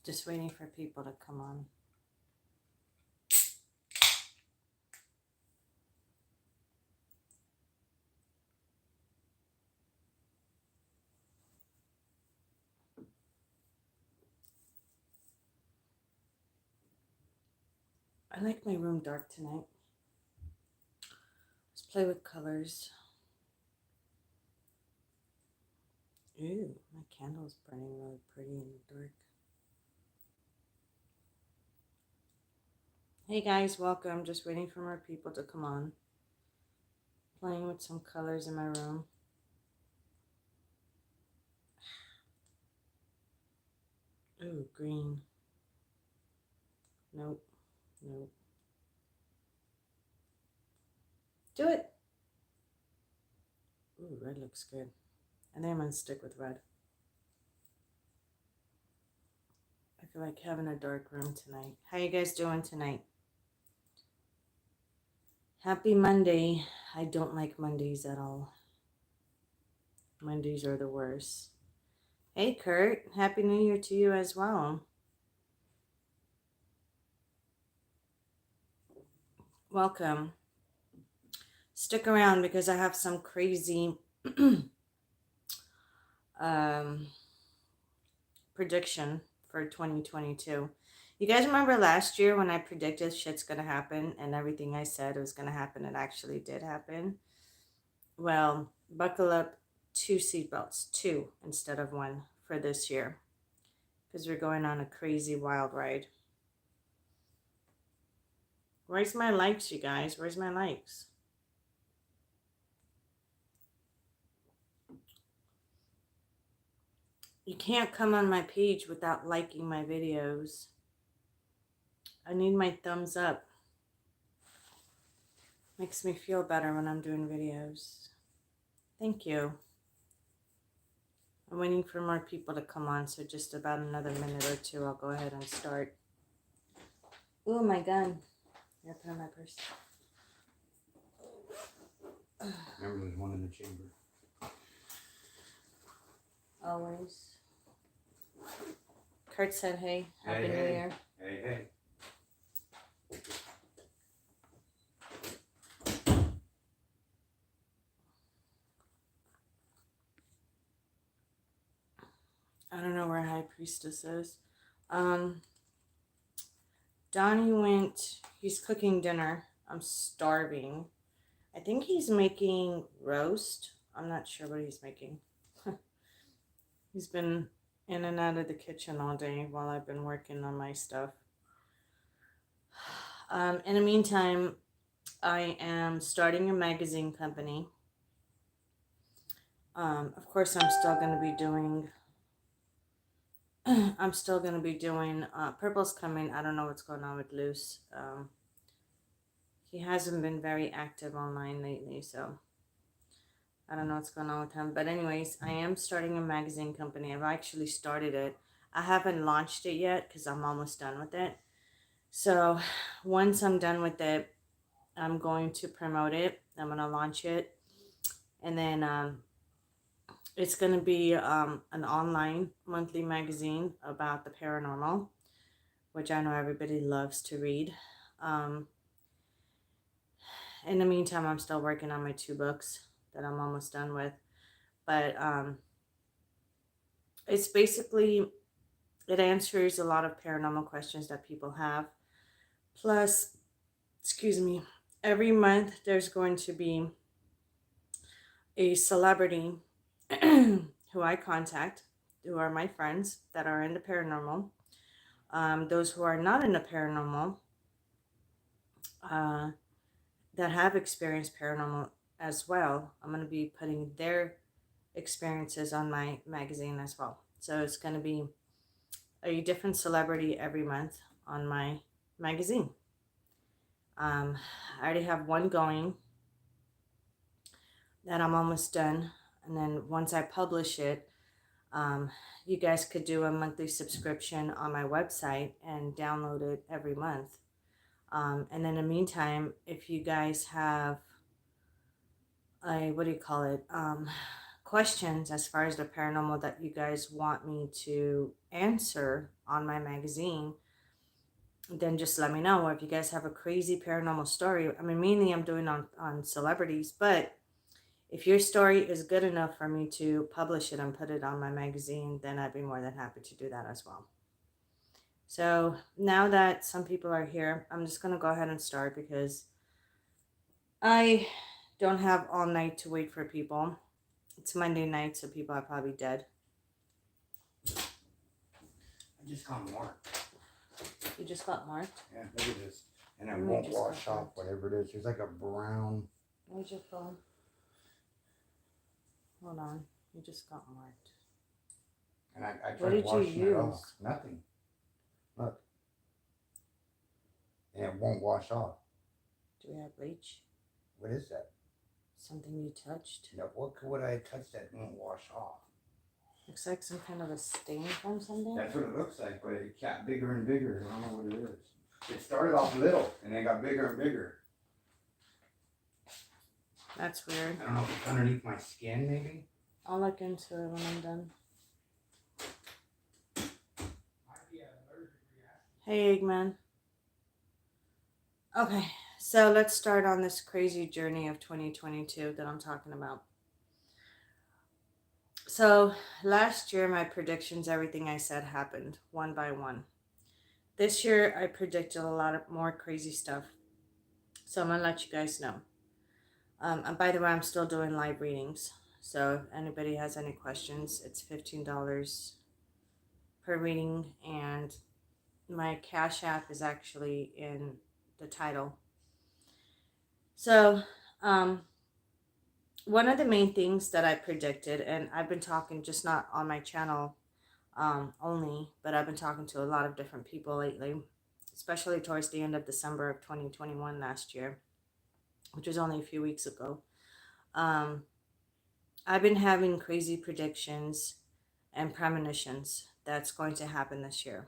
Just waiting for people to come on. I like my room dark tonight. Let's play with colors. Ooh, my candle's burning really pretty in the dark. Hey guys, welcome. Just waiting for more people to come on. Playing with some colors in my room. Ooh, green. Nope. Nope. Do it. Ooh, red looks good. I think I'm going to stick with red. I feel like having a dark room tonight. How you guys doing tonight? Happy Monday. I don't like Mondays at all. Mondays are the worst. Hey Kurt, Happy New Year to you as well. Welcome. Stick around because I have some crazy prediction for 2022. You guys remember last year when I predicted shit's gonna happen and everything I said was gonna happen, it actually did happen? Well, buckle up 2 seatbelts, 2 instead of 1 for this year, because we're going on a crazy wild ride. Where's my likes, you guys? Where's my likes? You can't come on my page without liking my videos. I need my thumbs up. Makes me feel better when I'm doing videos. Thank you. I'm waiting for more people to come on, so just about another minute or 2, I'll go ahead and start. Ooh, my gun. I put it in my purse. Remember, there's one in the chamber. Always. Kurt said, hey, Happy New Year. Hey, hey. I don't know where High Priestess is. Donnie went, he's cooking dinner. I'm starving. I think he's making roast. I'm not sure what he's making. He's been in and out of the kitchen all day while I've been working on my stuff. In the meantime, I am starting a magazine company. Of course, I'm still going to be doing Purple's coming. I don't know what's going on with Luce. He hasn't been very active online lately, so I don't know what's going on with him. But anyways, I am starting a magazine company. I've actually started it. I haven't launched it yet because I'm almost done with it. So once I'm done with it, I'm going to promote it. I'm going to launch it. And then it's going to be an online monthly magazine about the paranormal, which I know everybody loves to read. In the meantime, I'm still working on my 2 books that I'm almost done with. But it's basically, it answers a lot of paranormal questions that people have. Plus, every month there's going to be a celebrity who I contact, who are my friends that are in the paranormal. Those who are not in the paranormal, that have experienced paranormal as well, I'm going to be putting their experiences on my magazine as well. So it's going to be a different celebrity every month on my magazine. I already have one going that I'm almost done. And then once I publish it, you guys could do a monthly subscription on my website and download it every month. And in the meantime, if you guys have a, questions as far as the paranormal that you guys want me to answer on my magazine, then just let me know. Or if you guys have a crazy paranormal story, I mean, mainly I'm doing on celebrities, but if your story is good enough for me to publish it and put it on my magazine, then I'd be more than happy to do that as well. So now that some people are here, I'm just going to go ahead and start because I don't have all night to wait for people. It's Monday night, so people are probably dead. I just got marked. You just got marked? Yeah, look at this. And it won't wash off, whatever it is. There's like a brown. Where's your phone? Hold on. You just got marked. And I What tried did you washing it off. use? Nothing. Look. And it won't wash off. Do we have bleach? What is that? Something you touched? No, what would I touch that won't wash off? Looks like some kind of a stain from something. That's what it looks like, but it got bigger and bigger. I don't know what it is. It started off little and then got bigger and bigger. That's weird. I don't know if it's underneath my skin, maybe. I'll look into it when I'm done. Hey, Eggman. Okay, so let's start on this crazy journey of 2022 that I'm talking about. So last year, my predictions, everything I said happened one by one. This year, I predicted a lot of more crazy stuff. So I'm going to let you guys know. And by the way, I'm still doing live readings. So if anybody has any questions, it's $15 per reading. And my Cash App is actually in the title. So one of the main things that I predicted, and I've been talking just not on my channel only, but I've been talking to a lot of different people lately, especially towards the end of December of 2021 last year, which was only a few weeks ago. I've been having crazy predictions and premonitions that's going to happen this year.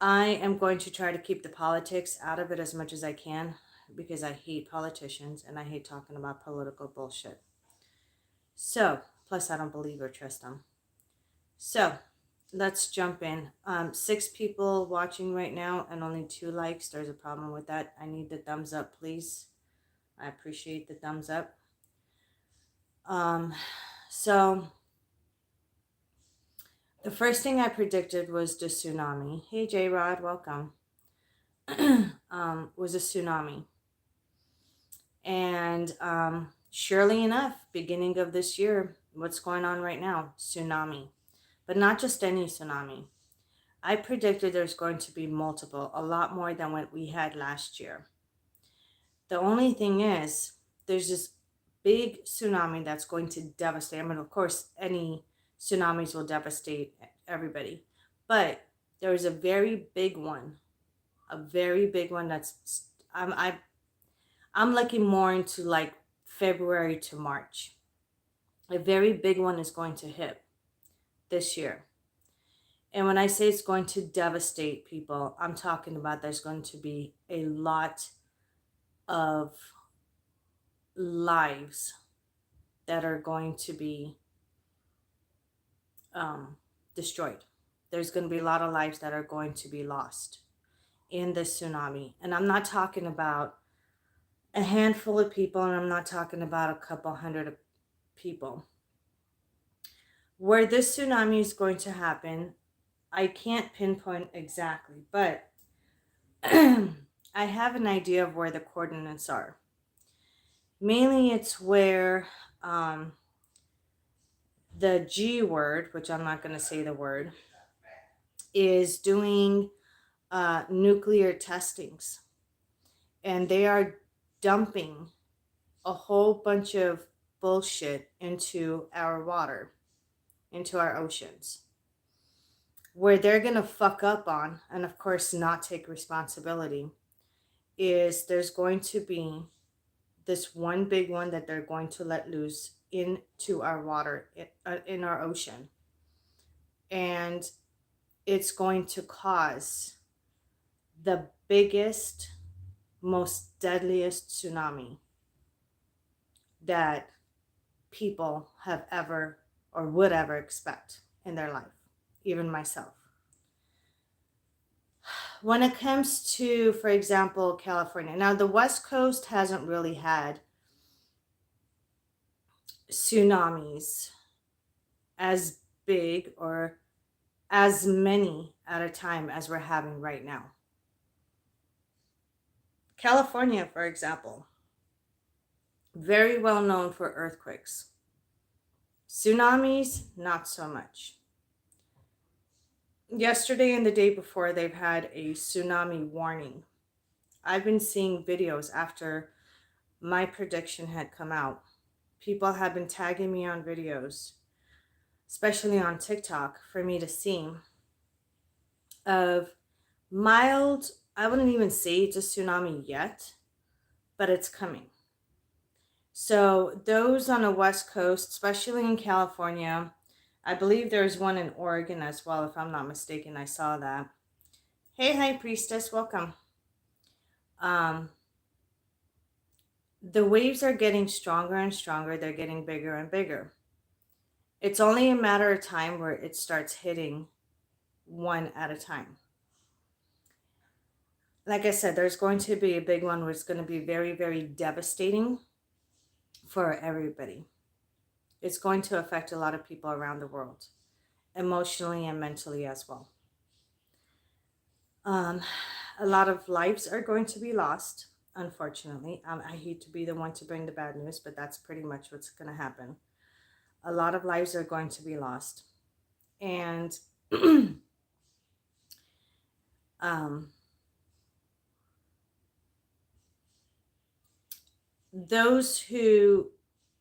I am going to try to keep the politics out of it as much as I can because I hate politicians and I hate talking about political bullshit. So, plus I don't believe or trust them. So, let's jump in. 6 people watching right now and only 2 likes. There's a problem with that. I need the thumbs up, please. I appreciate the thumbs up. So the first thing I predicted was the tsunami. Hey, J-Rod, welcome. Was a tsunami. And surely enough, beginning of this year, what's going on right now? Tsunami. But not just any tsunami. I predicted there's going to be multiple, a lot more than what we had last year. The only thing is, there's this big tsunami that's going to devastate. I mean, of course, any tsunamis will devastate everybody. But there's a very big one. A very big one that's... I'm looking more into like February to March. A very big one is going to hit this year. And when I say it's going to devastate people, I'm talking about there's going to be a lot of lives that are going to be destroyed. There's going to be a lot of lives that are going to be lost in this tsunami. And I'm not talking about a handful of people, and I'm not talking about a couple hundred people. Where this tsunami is going to happen, I can't pinpoint exactly, but I have an idea of where the coordinates are. Mainly it's where the G word, which I'm not going to say the word, is doing nuclear testings. And they are dumping a whole bunch of bullshit into our water, into our oceans. Where they're going to fuck up on, and of course not take responsibility, is there's going to be this one big one that they're going to let loose into our water, in our ocean. And it's going to cause the biggest, most deadliest tsunami that people have ever or would ever expect in their life, even myself. When it comes to, for example, California, now the West Coast hasn't really had tsunamis as big or as many at a time as we're having right now. California, for example, very well known for earthquakes. Tsunamis, not so much. Yesterday and the day before, they've had a tsunami warning. I've been seeing videos after my prediction had come out. People have been tagging me on videos, especially on TikTok, for me to see of mild, I wouldn't even say it's a tsunami yet, but it's coming. So those on the West Coast, especially in California, I believe there's one in Oregon as well, if I'm not mistaken. I saw that. Hey, High Priestess, welcome. The waves are getting stronger and stronger. They're getting bigger and bigger. It's only a matter of time where it starts hitting one at a time. Like I said, there's going to be a big one where it's going to be very, very devastating for everybody. It's going to affect a lot of people around the world, emotionally and mentally as well. A lot of lives are going to be lost, unfortunately. I hate to be the one to bring the bad news, but that's pretty much what's going to happen. A lot of lives are going to be lost. And those who,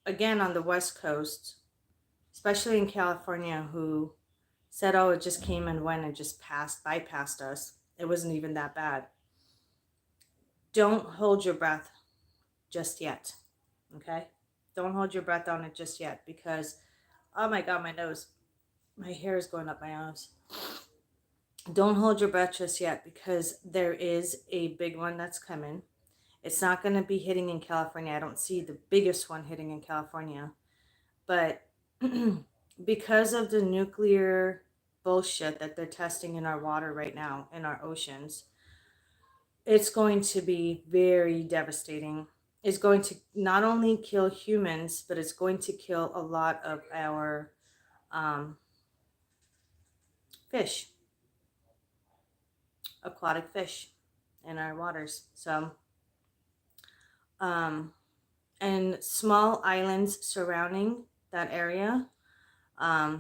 again, on the West Coast, especially in California, who said, oh, it just came and went and just bypassed us. It wasn't even that bad. Don't hold your breath just yet, okay? Don't hold your breath on it just yet because, oh my God, my nose. My hair is going up my nose. Don't hold your breath just yet because there is a big one that's coming. It's not going to be hitting in California. I don't see the biggest one hitting in California. But because of the nuclear bullshit that they're testing in our water right now, in our oceans, it's going to be very devastating. It's going to not only kill humans, but it's going to kill a lot of our fish, aquatic fish in our waters. So, and small islands surrounding that area, I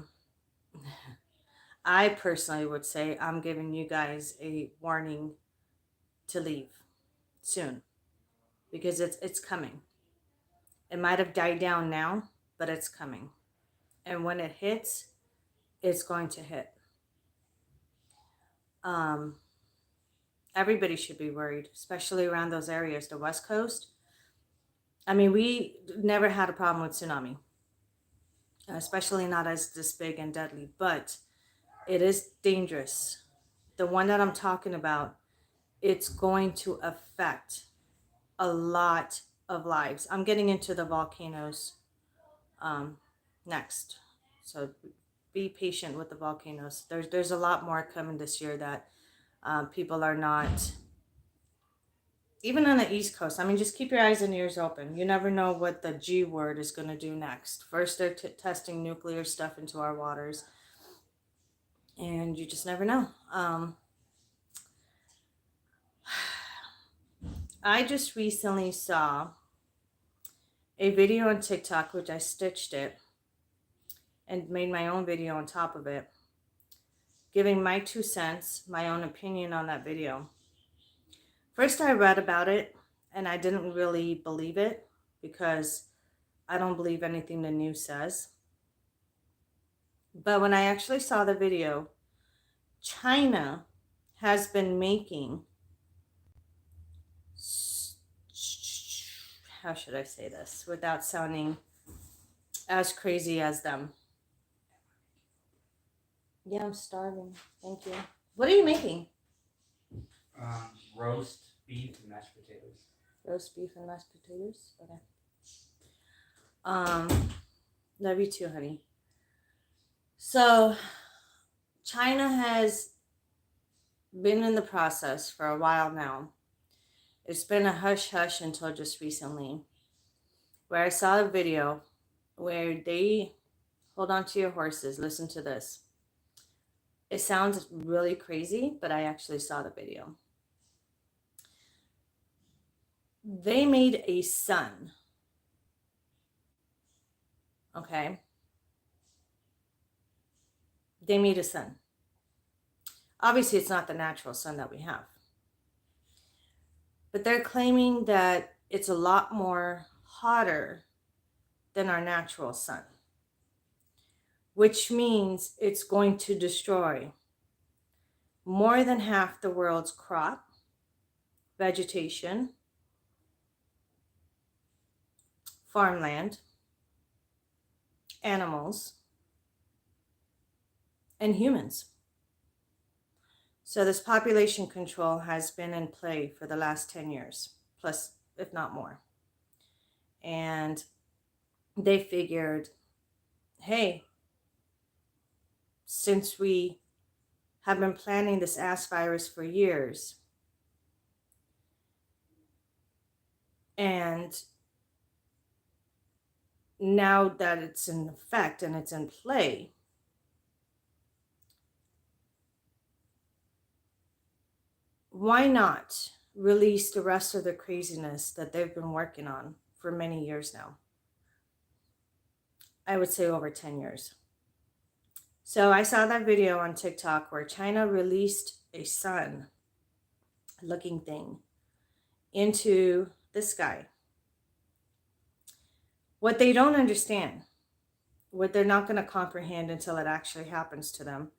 personally would say I'm giving you guys a warning to leave soon because it's coming. It might have died down now, but it's coming. And when it hits, it's going to hit. Everybody should be worried, especially around those areas, the West Coast. I mean, we never had a problem with tsunami, especially not as this big and deadly, but it is dangerous. The one that I'm talking about, it's going to affect a lot of lives. I'm getting into the volcanoes next. So be patient with the volcanoes. There's a lot more coming this year that people are not, even on the East Coast. I mean, just keep your eyes and ears open. You never know what the G word is going to do next. First, they're testing nuclear stuff into our waters. And you just never know. I just recently saw a video on TikTok, which I stitched it and made my own video on top of it, giving my 2 cents, my own opinion on that video. First, I read about it and I didn't really believe it because I don't believe anything the news says. But when I actually saw the video, China has been making, how should I say this without sounding as crazy as them? Yeah, I'm starving. Thank you. What are you making? Roast beef and mashed potatoes. Roast beef and mashed potatoes? Okay. Love you too, honey. So, China has been in the process for a while now. It's been a hush hush until just recently, where I saw a video where they hold on to your horses. Listen to this. It sounds really crazy, but I actually saw the video. They made a sun. Okay? They made a sun. Obviously, it's not the natural sun that we have. But they're claiming that it's a lot more hotter than our natural sun, which means it's going to destroy more than half the world's crop, vegetation, farmland, animals, and humans. So this population control has been in play for the last 10 years, plus, if not more. And they figured, hey, since we have been planning this ass virus for years, and now that it's in effect and it's in play, why not release the rest of the craziness that they've been working on for many years now? I would say over 10 years. So I saw that video on TikTok where China released a sun looking thing into the sky. What they don't understand, what they're not going to comprehend until it actually happens to them,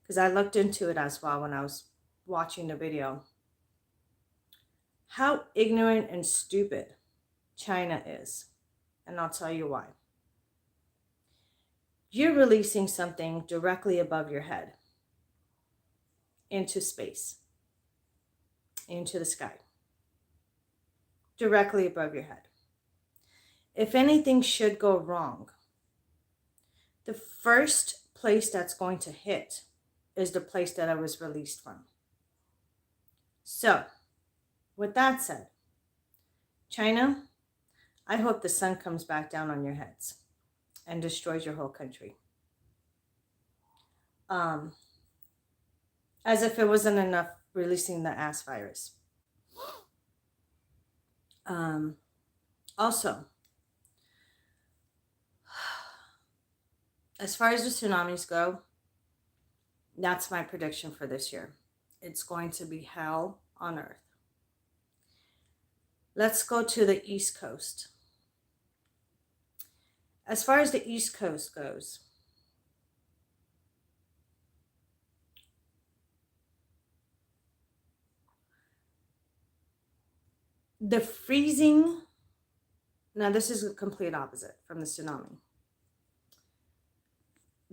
because I looked into it as well when I was watching the video, how ignorant and stupid China is. And I'll tell you why. You're releasing something directly above your head into space, into the sky, directly above your head. If anything should go wrong, the first place that's going to hit is the place that I was released from. So, with that said, China, I hope the sun comes back down on your heads and destroys your whole country. As if it wasn't enough releasing the ass virus. Also, as far as the tsunamis go, that's my prediction for this year. It's going to be hell on earth. Let's go to the East Coast. As far as the East Coast goes, the freezing, now this is a complete opposite from the tsunami.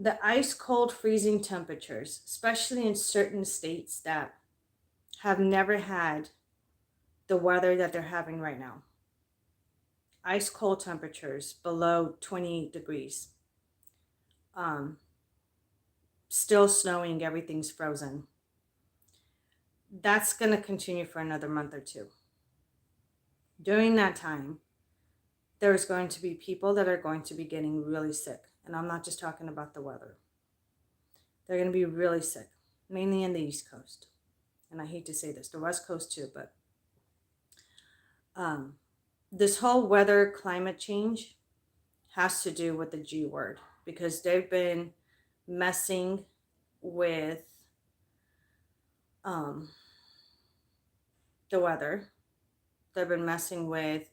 The ice cold freezing temperatures, especially in certain states that have never had the weather that they're having right now. Ice cold temperatures below 20 degrees. Still snowing, everything's frozen. That's going to continue for another month or two. During that time, there's going to be people that are going to be getting really sick. And I'm not just talking about the weather. They're going to be really sick, mainly in the East Coast. And I hate to say this, the West Coast too, but this whole weather climate change has to do with the G word, because they've been messing with the weather. They've been messing with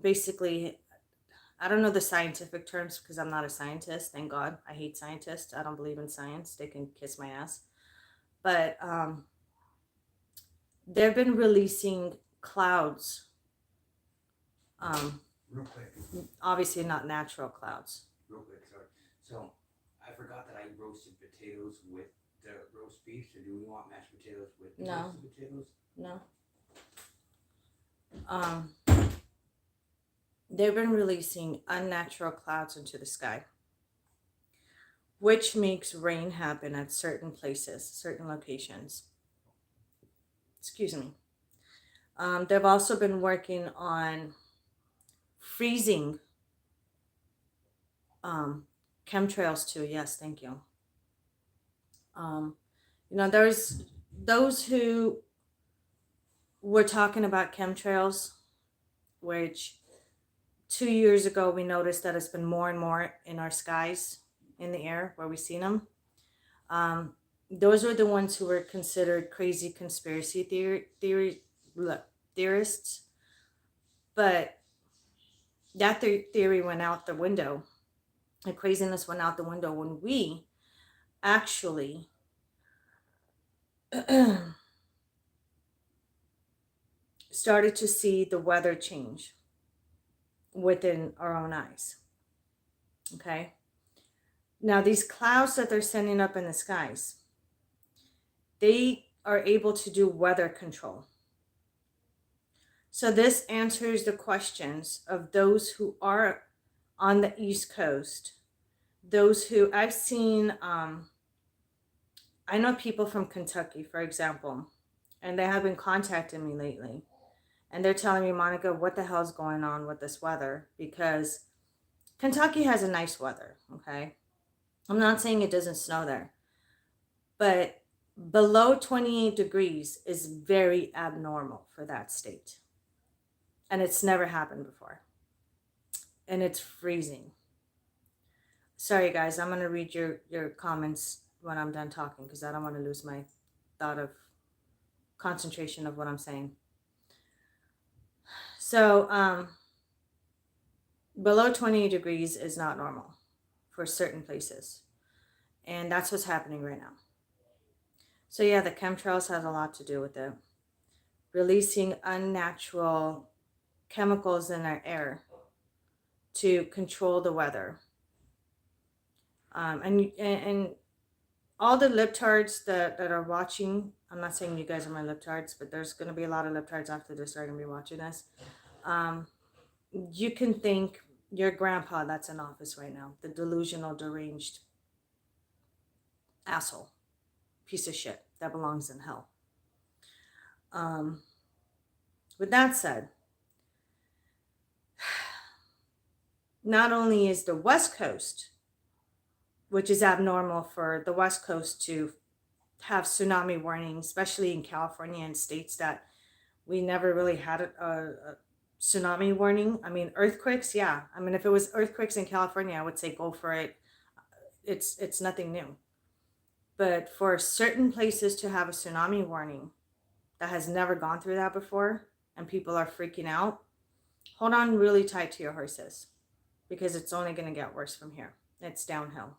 basically, I don't know the scientific terms because I'm not a scientist, thank God. I hate scientists. I don't believe in science. They can kiss my ass. But they've been releasing clouds. Real quick. Obviously not natural clouds. Real quick, sorry. So, I forgot that I roasted potatoes with the roast beef. So, do we want mashed potatoes with the No. roasted potatoes? No. they've been releasing unnatural clouds into the sky, which makes rain happen at certain places, certain locations. Excuse me. They've also been working on freezing chemtrails too. Yes, thank you. There's those who were talking about chemtrails, which 2 years ago we noticed that it's been more and more in our skies, in the air where we've seen them. Those were the ones who were considered crazy conspiracy theorists. But that theory went out the window. The craziness went out the window when we actually started to see the weather change within our own eyes. Okay? Now, these clouds that they're sending up in the skies, they are able to do weather control. So this answers the questions of those who are on the East Coast. Those who I've seen, I know people from Kentucky, for example, and they have been contacting me lately. And they're telling me, Monica, what the hell's going on with this weather? Because Kentucky has a nice weather, okay? I'm not saying it doesn't snow there. But below 28 degrees is very abnormal for that state. And it's never happened before. And it's freezing. Sorry, guys, I'm going to read your comments when I'm done talking because I don't want to lose my thought of concentration of what I'm saying. So, below 20 degrees is not normal for certain places. And that's what's happening right now. So yeah, the chemtrails has a lot to do with it. Releasing unnatural chemicals in our air to control the weather. And all the libtards that are watching, I'm not saying you guys are my libtards, but there's going to be a lot of libtards after this that are going to be watching this. You can thank your grandpa that's in office right now, the delusional, deranged asshole, piece of shit that belongs in hell. With that said, not only is the West Coast, which is abnormal for the West Coast to have tsunami warnings, especially in California and states that we never really had a tsunami warning. I mean, earthquakes, yeah. I mean, if it was earthquakes in California, I would say go for it. It's nothing new. But for certain places to have a tsunami warning that has never gone through that before and people are freaking out, hold on really tight to your horses because it's only going to get worse from here. It's downhill.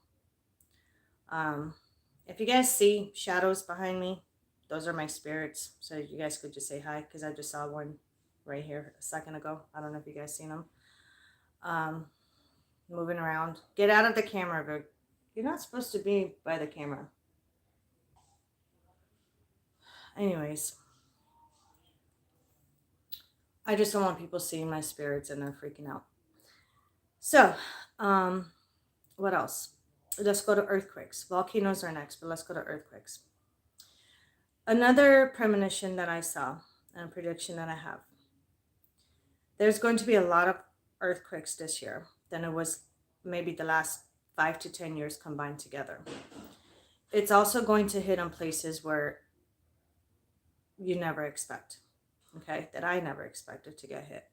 If you guys see shadows behind me, those are my spirits. So you guys could just say hi because I just saw one right here a second ago. I don't know if you guys seen them. Moving around. Get out of the camera, but you're not supposed to be by the camera. Anyways, I just don't want people seeing my spirits and they're freaking out. So, what else? Let's go to earthquakes. Volcanoes are next, but let's go to earthquakes. Another premonition that I saw and a prediction that I have. There's going to be a lot of earthquakes this year than it was maybe the last 5 to 10 years combined together. It's also going to hit on places where you never expect, okay, that I never expected to get hit.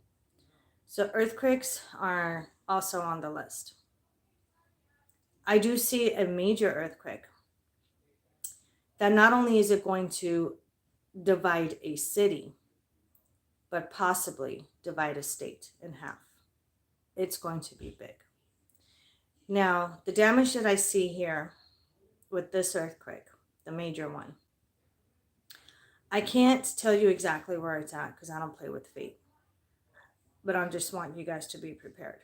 So earthquakes are also on the list. I do see a major earthquake that not only is it going to divide a city, but possibly divide a state in half. It's going to be big. Now, the damage that I see here with this earthquake, the major one, I can't tell you exactly where it's at because I don't play with fate. But I just want you guys to be prepared.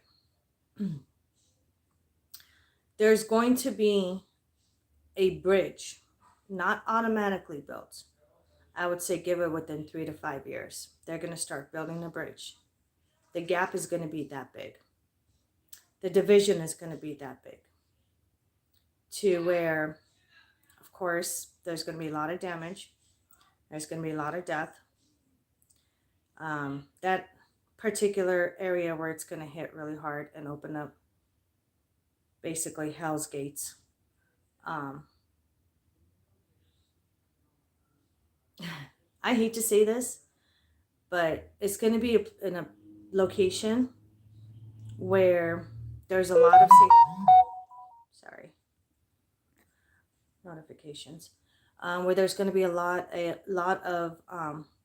There's going to be a bridge, not automatically built. I would say give it within 3 to 5 years. They're going to start building a bridge the gap is going to be that big. The division is going to be that big. To where, of course, there's going to be a lot of damage. There's going to be a lot of death. That particular area where it's going to hit really hard and open up basically hell's gates. I hate to say this, but it's going to be in a location where there's a lot of notifications, where there's going to be a lot of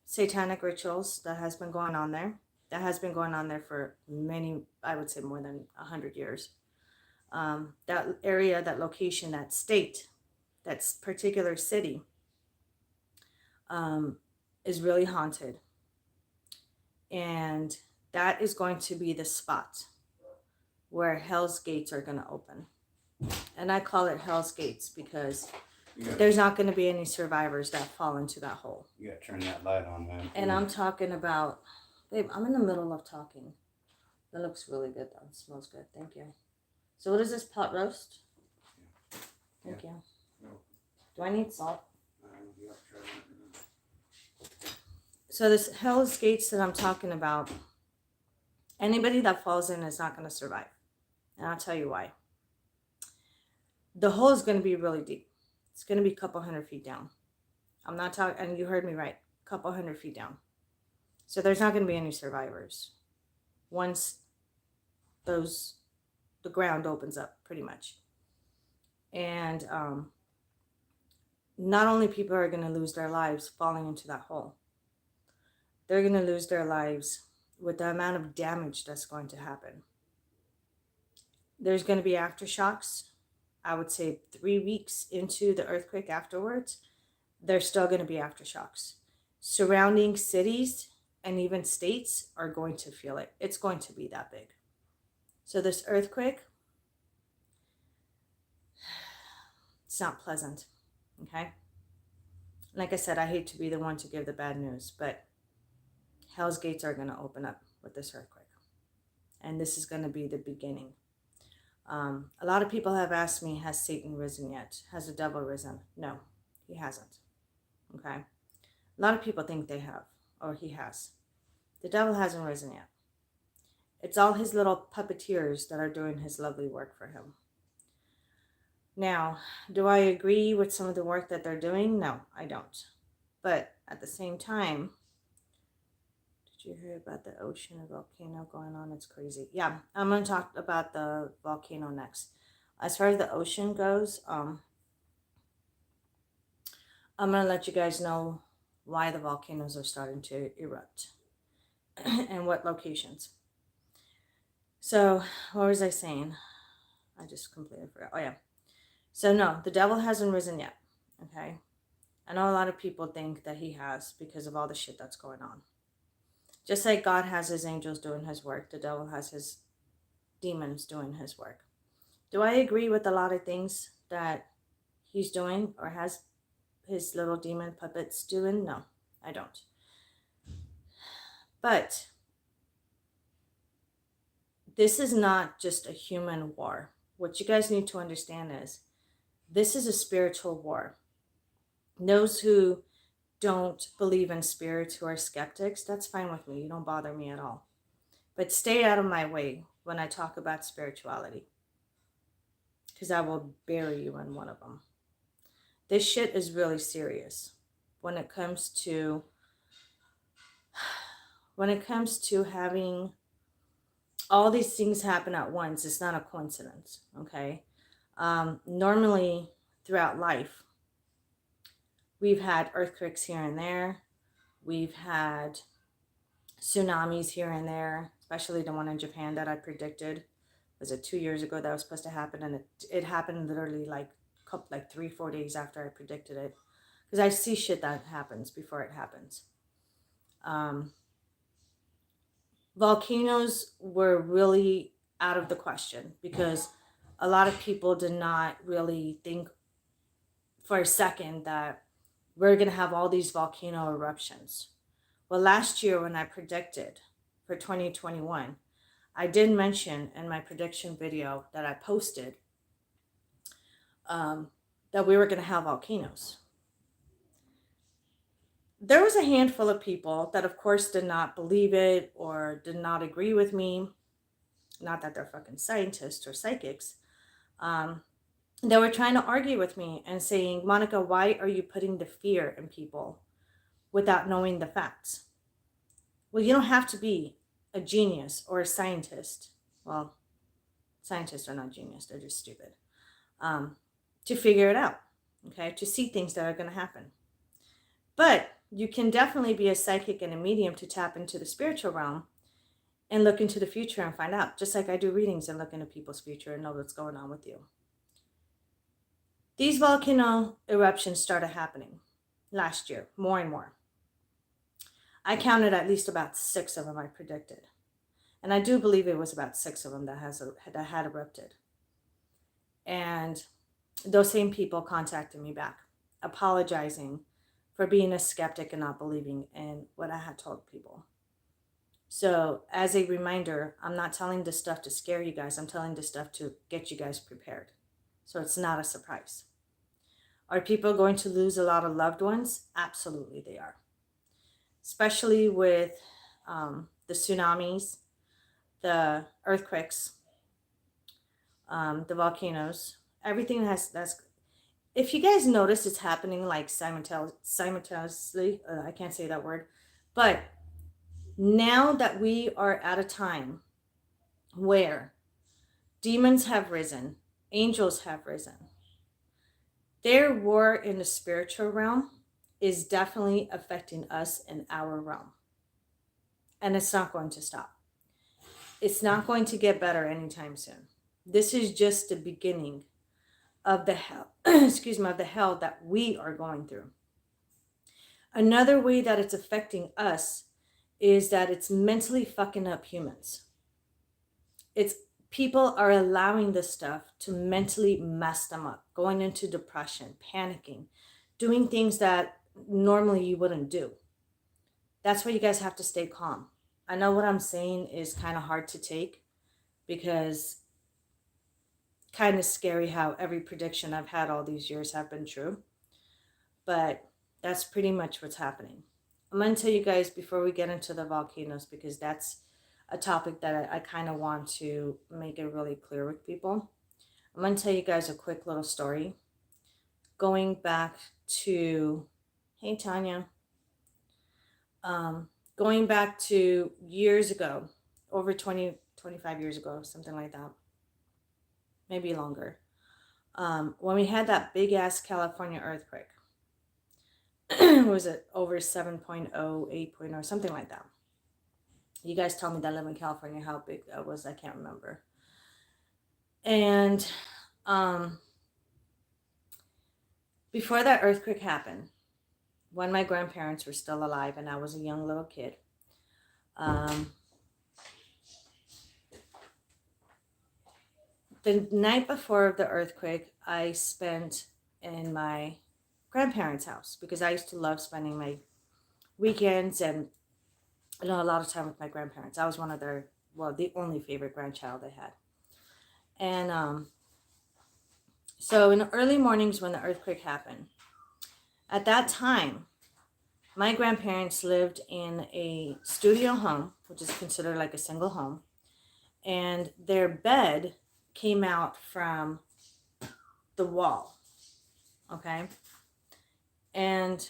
satanic rituals that has been going on there. That has been going on there for many, I would say more than 100 years. That area, that location, that state, that particular city is really haunted. And that is going to be the spot where Hell's Gates are going to open. And I call it Hell's Gates because there's not going to be any survivors that fall into that hole. You got to turn that light on, man. And I'm talking about, babe, I'm in the middle of talking. That looks really good though. It smells good. Thank you. So what is this, pot roast? Yeah. Thank you. No. Do I need salt? You have to try that. So this Hell's Gates that I'm talking about, anybody that falls in is not going to survive. And I'll tell you why. The hole is going to be really deep. It's going to be a couple 100 feet down. I'm not talking, and you heard me right, a couple 100 feet down. So there's not going to be any survivors once the ground opens up, pretty much. And not only people are going to lose their lives falling into that hole, they're going to lose their lives with the amount of damage that's going to happen. There's going to be aftershocks. I would say 3 weeks into the earthquake afterwards, there's still going to be aftershocks. Surrounding cities and even states are going to feel it. It's going to be that big. So this earthquake, it's not pleasant, okay? Like I said, I hate to be the one to give the bad news, but Hell's Gates are going to open up with this earthquake. And this is going to be the beginning. A lot of people have asked me, has Satan risen yet? Has the devil risen? No, he hasn't. Okay? A lot of people think they have, or he has. The devil hasn't risen yet. It's all his little puppeteers that are doing his lovely work for him. Now, do I agree with some of the work that they're doing? No, I don't. But at the same time, did you hear about the ocean volcano going on? It's crazy. Yeah, I'm going to talk about the volcano next. As far as the ocean goes, I'm going to let you guys know why the volcanoes are starting to erupt and what locations. So, what was I saying? I just completely forgot. Oh, yeah. So, no, the devil hasn't risen yet, okay? I know a lot of people think that he has because of all the shit that's going on. Just like God has his angels doing his work, the devil has his demons doing his work. Do I agree with a lot of things that he's doing or has his little demon puppets doing? No, I don't. But this is not just a human war. What you guys need to understand is this is a spiritual war. Those who don't believe in spirits, who are skeptics, that's fine with me. You don't bother me at all. But stay out of my way when I talk about spirituality, because I will bury you in one of them. This shit is really serious when it comes to having all these things happen at once. It's not a coincidence, okay? Normally throughout life, we've had earthquakes here and there. We've had tsunamis here and there, especially the one in Japan that I predicted. Was it 2 years ago that was supposed to happen? And it happened literally like 3-4 days after I predicted it. Because I see shit that happens before it happens. Volcanoes were really out of the question because a lot of people did not really think for a second that we're going to have all these volcano eruptions. Well, last year when I predicted for 2021, I did mention in my prediction video that I posted that we were going to have volcanoes. There was a handful of people that, of course, did not believe it or did not agree with me. Not that they're fucking scientists or psychics. They were trying to argue with me and saying, Monica, why are you putting the fear in people without knowing the facts? Well, you don't have to be a genius or a scientist. Well, scientists are not genius, they're just stupid. To figure it out, okay? To see things that are going to happen. But you can definitely be a psychic and a medium to tap into the spiritual realm and look into the future and find out. Just like I do readings and look into people's future and know what's going on with you. These volcano eruptions started happening last year, more and more. I counted at least about 6 of them I predicted. And I do believe it was about 6 of them that had erupted. And those same people contacted me back, apologizing for being a skeptic and not believing in what I had told people. So as a reminder, I'm not telling this stuff to scare you guys. I'm telling this stuff to get you guys prepared. So it's not a surprise. Are people going to lose a lot of loved ones? Absolutely they are. Especially with the tsunamis, the earthquakes, the volcanoes, everything that's. If you guys notice, it's happening like simultaneously. I can't say that word, but now that we are at a time where demons have risen, angels have risen, their war in the spiritual realm is definitely affecting us in our realm, and it's not going to stop. It's not going to get better anytime soon. This is just the beginning of the hell, of the hell that we are going through. Another way that it's affecting us is that it's mentally fucking up humans. It's people are allowing this stuff to mentally mess them up, going into depression, panicking, doing things that normally you wouldn't do. That's why you guys have to stay calm. I know what I'm saying is kind of hard to take because kind of scary how every prediction I've had all these years have been true. But that's pretty much what's happening. I'm going to tell you guys before we get into the volcanoes, because that's a topic that I kind of want to make it really clear with people. I'm going to tell you guys a quick little story. Going back to, hey Tanya, going back to years ago, over 20, 25 years ago, something like that. Maybe longer. When we had that big ass California earthquake. Was it over 7.0, 8.0, something like that. You guys tell me that I live in California, how big that was, I can't remember. And before that earthquake happened, when my grandparents were still alive and I was a young little kid, the night before the earthquake, I spent in my grandparents' house because I used to love spending my weekends and a lot of time with my grandparents. I was one of their, the only favorite grandchild they had. And so in the early mornings when the earthquake happened, at that time, my grandparents lived in a studio home, which is considered like a single home, and their bed came out from the wall, okay? And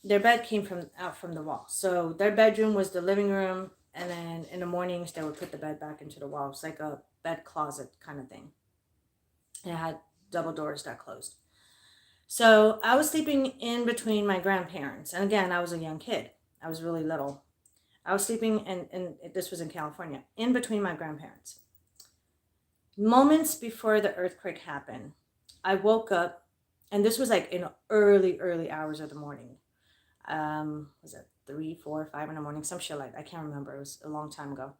their bed came out from the wall. So their bedroom was the living room, and then in the mornings they would put the bed back into the wall. It's like a bed closet kind of thing. And it had double doors that closed. So I was sleeping in between my grandparents. And again, I was a young kid. I was really little. I was sleeping, and this was in California, in between my grandparents. Moments before the earthquake happened, I woke up, and this was like in early hours of the morning. Was it 3, 4, 5 in the morning? Some shit like that. I can't remember. It was a long time ago.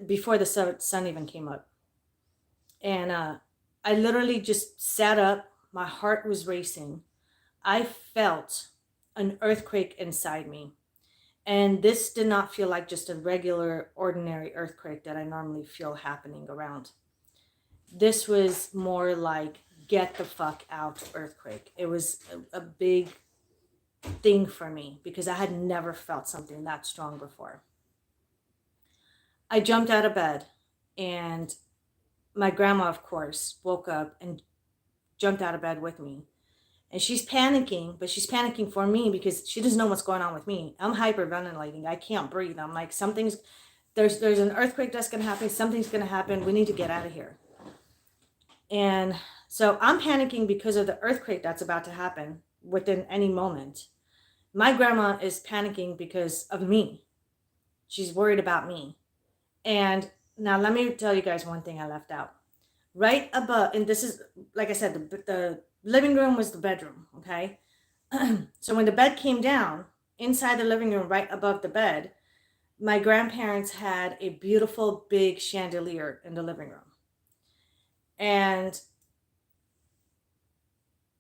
Before the sun even came up. And I literally just sat up. My heart was racing. I felt an earthquake inside me. And this did not feel like just a regular, ordinary earthquake that I normally feel happening around. This was more like get the fuck out earthquake. It was a big thing for me because I had never felt something that strong before. I jumped out of bed, and my grandma, of course, woke up and jumped out of bed with me. And she's panicking, but she's panicking for me because she doesn't know what's going on with me. I'm hyperventilating. I can't breathe. I'm like, there's an earthquake that's going to happen. Something's going to happen. We need to get out of here. And so I'm panicking because of the earthquake that's about to happen within any moment. My grandma is panicking because of me. She's worried about me. And now let me tell you guys one thing I left out. Right above, and this is, like I said, the living room was the bedroom, okay? So when the bed came down, inside the living room, right above the bed, my grandparents had a beautiful big chandelier in the living room. And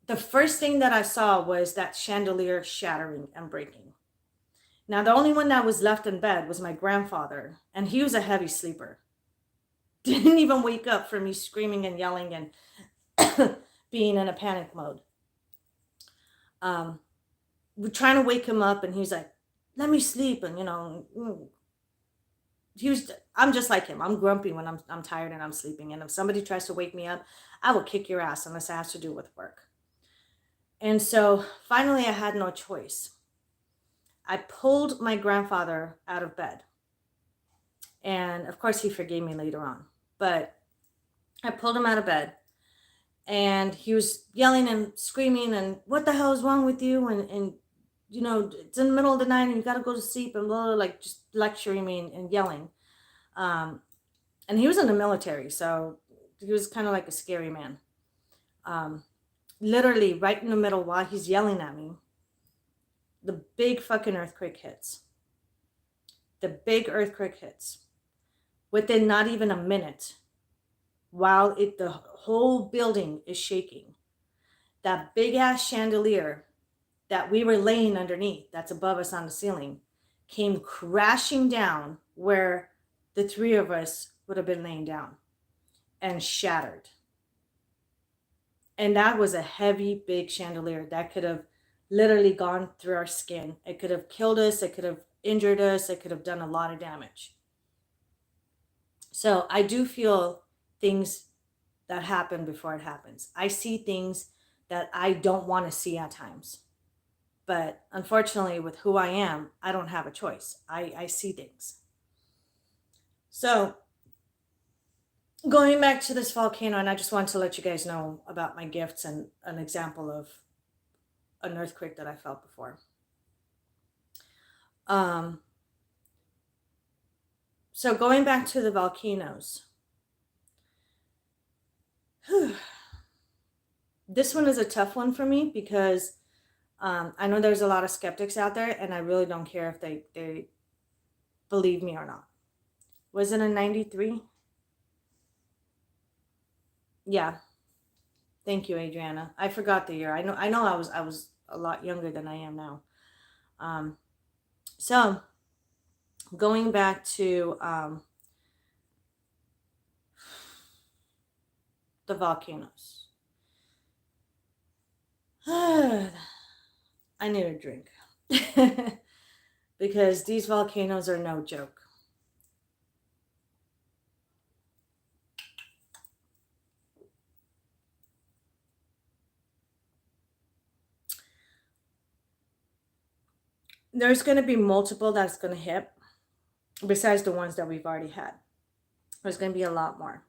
the first thing that I saw was that chandelier shattering and breaking. Now, the only one that was left in bed was my grandfather, and he was a heavy sleeper. Didn't even wake up from me screaming and yelling and being in a panic mode. We're trying to wake him up, and he's like, let me sleep. And, I'm just like him. I'm grumpy when I'm tired and I'm sleeping. And if somebody tries to wake me up, I will kick your ass unless it has to do with work. And so finally I had no choice. I pulled my grandfather out of bed. And of course he forgave me later on. But I pulled him out of bed. And he was yelling and screaming and what the hell is wrong with you? And it's in the middle of the night and you got to go to sleep and blah, blah, like just lecturing me and yelling. And he was in the military, so he was kind of like a scary man. Literally right in the middle while he's yelling at me, the big fucking earthquake hits. The big earthquake hits. Within not even a minute, while the whole building is shaking, that big ass chandelier that we were laying underneath, that's above us on the ceiling, came crashing down where the three of us would have been laying down and shattered. And that was a heavy, big chandelier that could have literally gone through our skin. It could have killed us. It could have injured us. It could have done a lot of damage. So I do feel things that happen before it happens. I see things that I don't want to see at times. But unfortunately, with who I am, I don't have a choice. I see things. So going back to this volcano, and I just want to let you guys know about my gifts and an example of an earthquake that I felt before. So going back to the volcanoes. This one is a tough one for me because I know there's a lot of skeptics out there, and I really don't care if they believe me or not. Was it in 93? Yeah. Thank you, Adriana. I forgot the year. I know I was a lot younger than I am now. So going back to the volcanoes. I need a drink because these volcanoes are no joke. There's going to be multiple that's going to hit besides the ones that we've already had. There's going to be a lot more.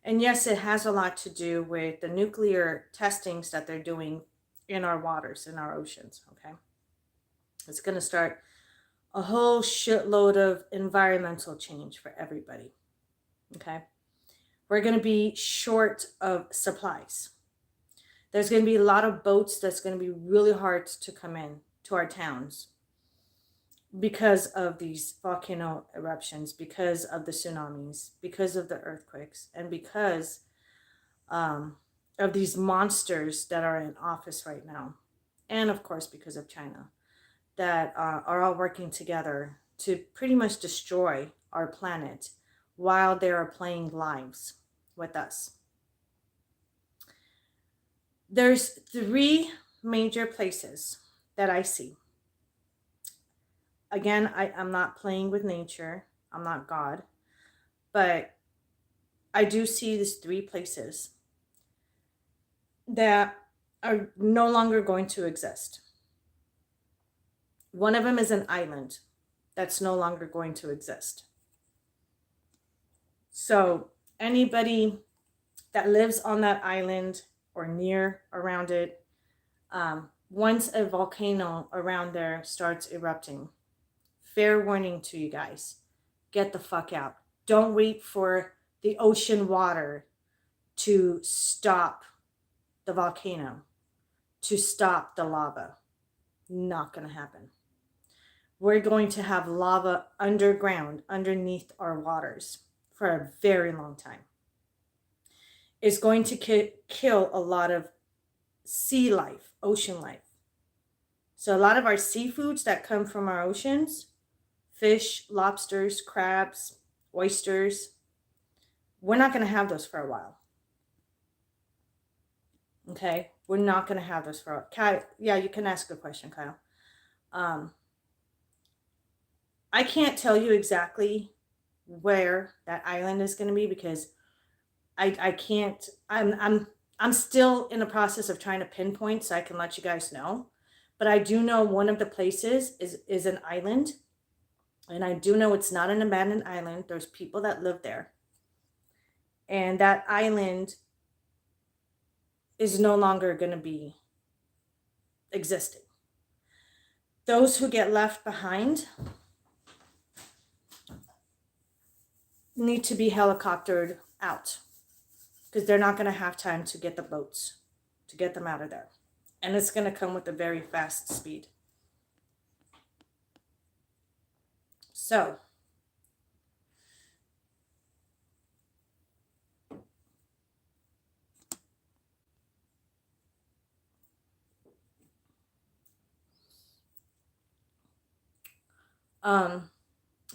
And yes, it has a lot to do with the nuclear testings that they're doing in our waters, in our oceans, okay? It's going to start a whole shitload of environmental change for everybody, okay? We're going to be short of supplies. There's going to be a lot of boats that's going to be really hard to come in to our towns because of these volcano eruptions, because of the tsunamis, because of the earthquakes, and because of these monsters that are in office right now. And of course, because of China. that are all working together to pretty much destroy our planet while they are playing lives with us. There's 3 major places that I see. Again, I'm not playing with nature. I'm not God. But I do see these 3 places that are no longer going to exist. One of them is an island that's no longer going to exist. So anybody that lives on that island or near around it, once a volcano around there starts erupting, fair warning to you guys, get the fuck out. Don't wait for the ocean water to stop the volcano, to stop the lava. Not going to happen. We're going to have lava underground, underneath our waters for a very long time. It's going to kill a lot of sea life, ocean life. So a lot of our seafoods that come from our oceans, fish, lobsters, crabs, oysters, we're not going to have those for a while. Okay? We're not going to have those for a while. Kyle, yeah, you can ask a question, Kyle. I can't tell you exactly where that island is going to be because I can't. I'm still in the process of trying to pinpoint so I can let you guys know. But I do know one of the places is an island. And I do know it's not an abandoned island. There's people that live there. And that island is no longer going to be existing. Those who get left behind need to be helicoptered out because they're not going to have time to get the boats to get them out of there. And it's going to come with a very fast speed. So,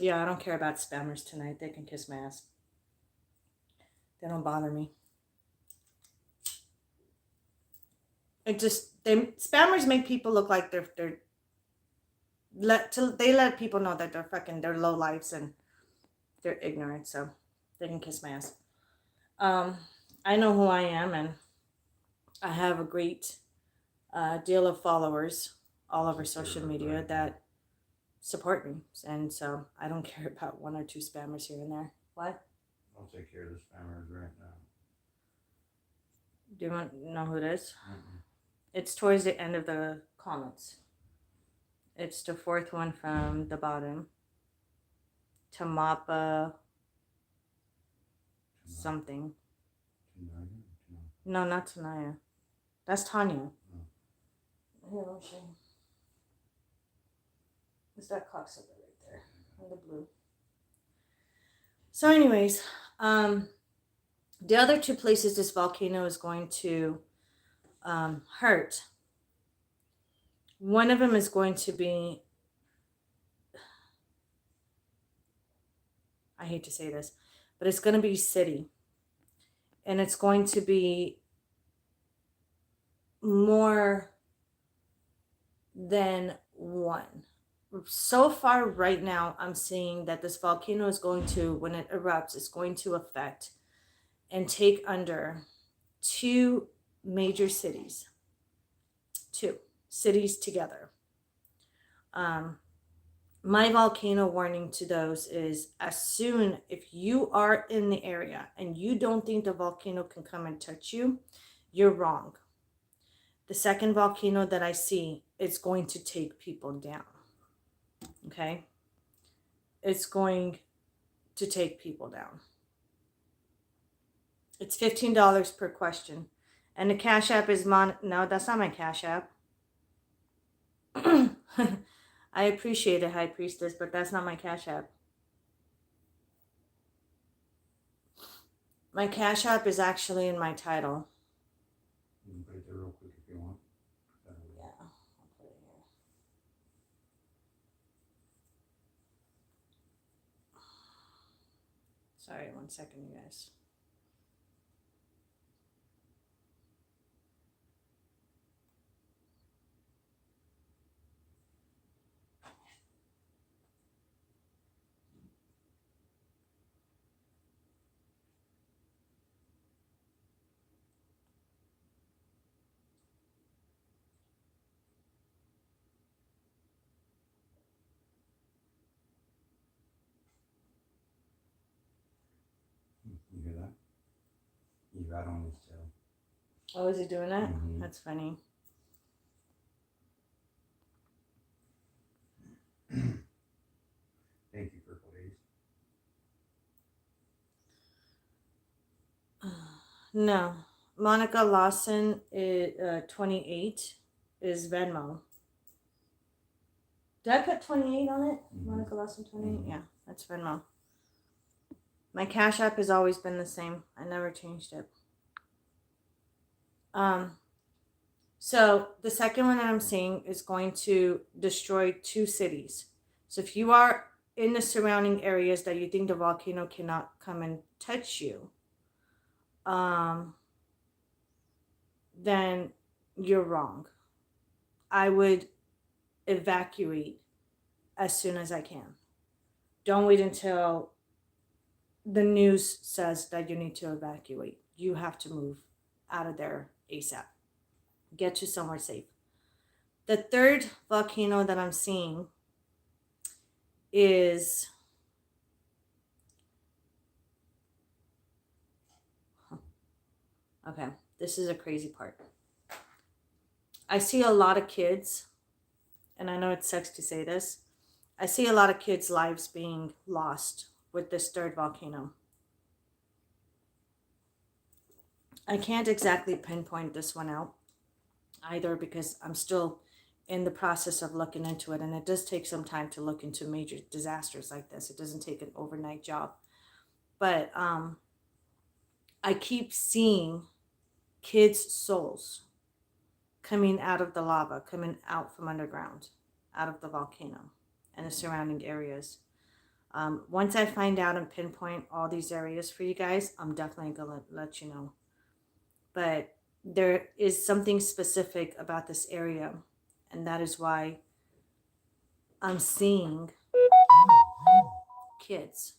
yeah, I don't care about spammers tonight. They can kiss my ass. They don't bother me. It just, spammers make people look like they let people know that they're low lives and they're ignorant, so they can kiss my ass. I know who I am, and I have a great deal of followers all over social media that support me, and so I don't care about 1 or 2 spammers here and there. What? I'll take care of the spammers right now. Do you want to know who it is? Mm-mm. It's towards the end of the comments. It's the 4th one from the bottom. Tamapa something. No, not Tanaya. That's Tanya. Here, let me show you. It's that cocksucker right there in the blue. So anyways, the other 2 places this volcano is going to hurt. One of them is going to be, I hate to say this, but it's going to be city. And it's going to be more than 1. So far right now, I'm seeing that this volcano is going to, when it erupts, it's going to affect and take under 2 major cities. 2 cities together. My volcano warning to those is, as soon, if you are in the area and you don't think the volcano can come and touch you, you're wrong. The second volcano that I see is going to take people down. Okay? It's going to take people down. It's $15 per question. And the Cash App is no, that's not my Cash App. I appreciate it, High Priestess, but that's not my Cash App. My Cash App is actually in my title. You can put it there real quick if you want. Yeah, I'll put it here. Sorry, 1 second, you guys. You hear that? He's right on his tail. Oh, is he doing that? Mhm. That's funny. Thank you, Purple Haze. No. Monica Lawson is 28 is Venmo. Did I put 28 on it? Mhm. Monica Lawson 28? Mhm. Yeah, that's Venmo. My Cash App has always been the same. I never changed it. So the second one that I'm seeing is going to destroy 2 cities. So if you are in the surrounding areas that you think the volcano cannot come and touch you, then you're wrong. I would evacuate as soon as I can. Don't wait until the news says that you need to evacuate. You have to move out of there ASAP. Get to somewhere safe. The third volcano that I'm seeing is okay, this is a crazy part. I see a lot of kids, and I know it sucks to say this, I see a lot of kids' lives being lost with this third volcano. I can't exactly pinpoint this one out either because I'm still in the process of looking into it, and it does take some time to look into major disasters like this. It doesn't take an overnight job. But I keep seeing kids' souls coming out of the lava, coming out from underground, out of the volcano and the surrounding areas. Once I find out and pinpoint all these areas for you guys, I'm definitely going to let you know. But there is something specific about this area, and that is why I'm seeing kids.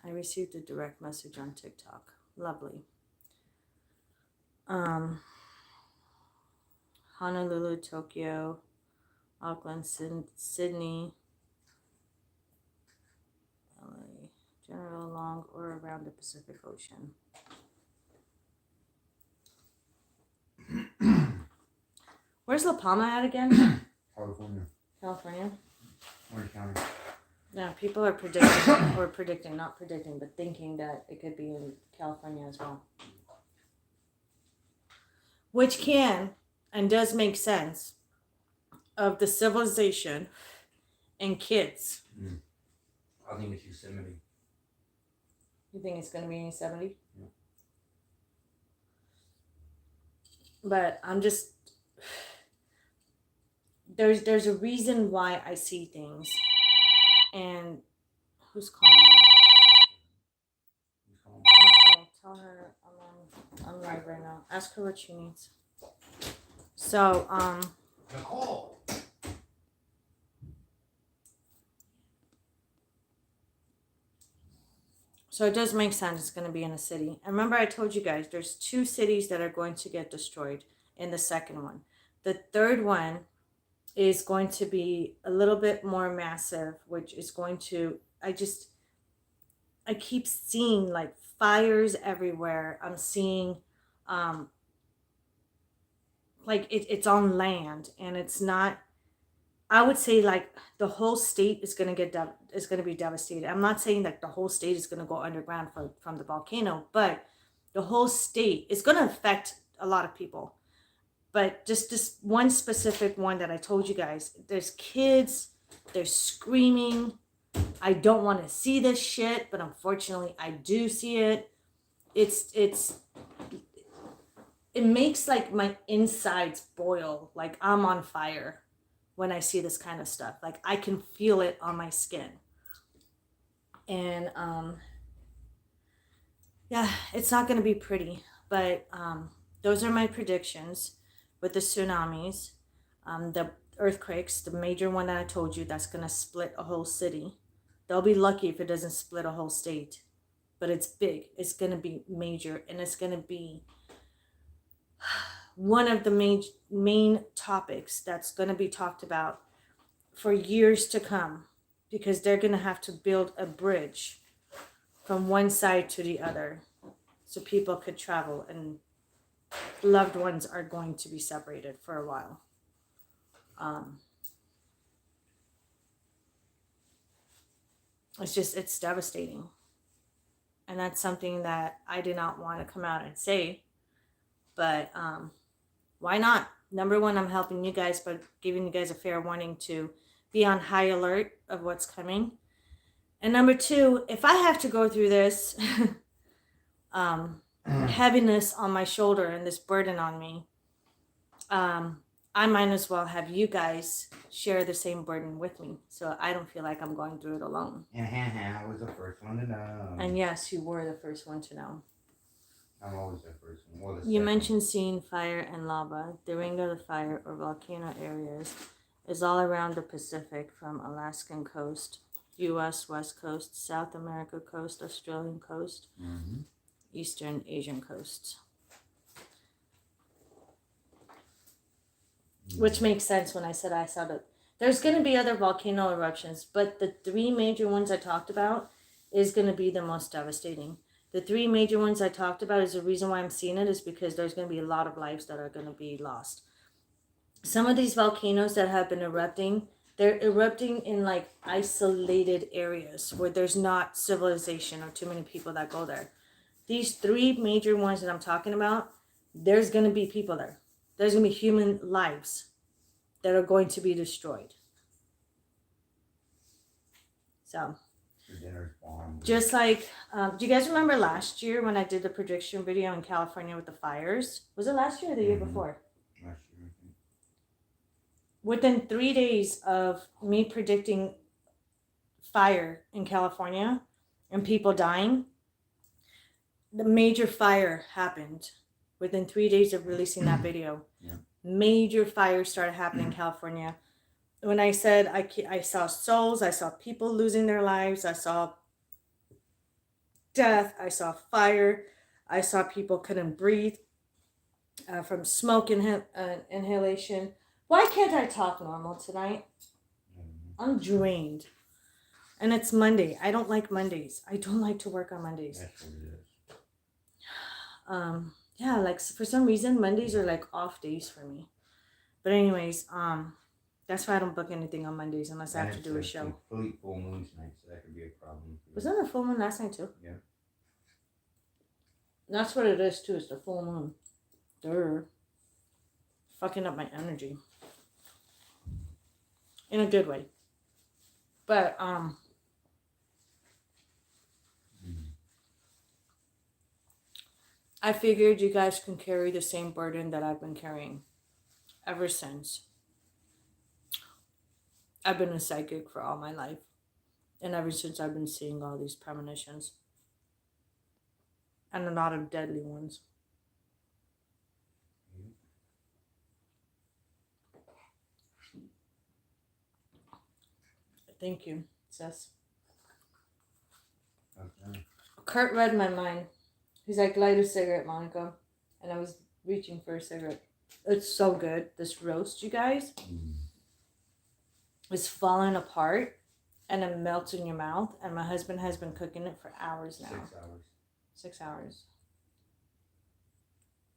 I received a direct message on TikTok. Lovely. Honolulu, Tokyo, Auckland, Sydney, LA, general along or around the Pacific Ocean. Where's La Palma at again? California. California? Orange County. Yeah, people are predicting, not predicting, but thinking that it could be in California as well. Which can and does make sense of the civilization and kids. I think it's Yosemite. You think it's going to be in Yosemite? Yeah. But I'm just... There's a reason why I see things. And who's calling me? Okay, tell her I'm live right now. Ask her what she needs. So, Nicole. So it does make sense it's going to be in a city. And remember I told you guys there's 2 cities that are going to get destroyed in the second one. The third one is going to be a little bit more massive, which is going to, I keep seeing like fires everywhere. I'm seeing like it's on land, and it's not, I would say like the whole state is going to be devastated. I'm not saying that the whole state is going to go underground from the volcano, but the whole state is going to affect a lot of people. But just this one specific one that I told you guys, there's kids, they're screaming. I don't want to see this shit, but unfortunately I do see it. It makes like my insides boil, like I'm on fire when I see this kind of stuff. Like I can feel it on my skin. And yeah, it's not going to be pretty, but those are my predictions with the tsunamis, the earthquakes, the major one that I told you that's going to split a whole city. They'll be lucky if it doesn't split a whole state, but it's big. It's going to be major, and it's going to be one of the main topics that's going to be talked about for years to come, because they're going to have to build a bridge from one side to the other so people could travel, and loved ones are going to be separated for a while. It's devastating. And that's something that I did not want to come out and say, but why not? Number one, I'm helping you guys by giving you guys a fair warning to be on high alert of what's coming. And number two, if I have to go through this heaviness on my shoulder and this burden on me, I might as well have you guys share the same burden with me, so I don't feel like I'm going through it alone. And I was the first one to know. And yes, you were the first one to know. I'm always the first one. Well, You mentioned seeing fire and lava. The ring of the fire or volcano areas is all around the Pacific, from Alaskan coast, U.S. West Coast, South America coast, Australian coast, Eastern Asian coasts. Which makes sense when I said I saw that. There's going to be other volcano eruptions, but the three major ones I talked about is going to be the most devastating. The three major ones I talked about is the reason why I'm seeing it, is because there's going to be a lot of lives that are going to be lost. Some of these volcanoes that have been erupting, they're erupting in like isolated areas where there's not civilization or too many people that go there. These three major ones that I'm talking about, there's going to be people there. There's going to be human lives that are going to be destroyed. So, just like, do you guys remember last year when I did the prediction video in California with the fires? Was it last year or the year before? Last year, I think. Within 3 days of me predicting fire in California and people dying, the major fire happened. Within 3 days of releasing that video, major fires started happening in California. When I said I saw souls, I saw people losing their lives, I saw death, I saw fire, I saw people couldn't breathe from smoke inhalation. Why can't I talk normal tonight? I'm drained. And it's Monday. I don't like Mondays. I don't like to work on Mondays. That's what it is. Yeah, like for some reason Mondays are like off days for me. But anyways, that's why I don't book anything on Mondays unless I have to do a show. Complete full moon tonight, so that could be a problem. Was that a full moon last night too? Yeah. That's what it is too. It's the full moon. Durr. Fucking up my energy. In a good way. But I figured you guys can carry the same burden that I've been carrying ever since. I've been a psychic for all my life. And ever since I've been seeing all these premonitions. And a lot of deadly ones. Thank you, sis. Okay. Kurt read my mind. He's like, light a cigarette, Monica. And I was reaching for a cigarette. It's so good. This roast, you guys, is falling apart. And it melts in your mouth. And my husband has been cooking it for hours now. 6 hours. 6 hours.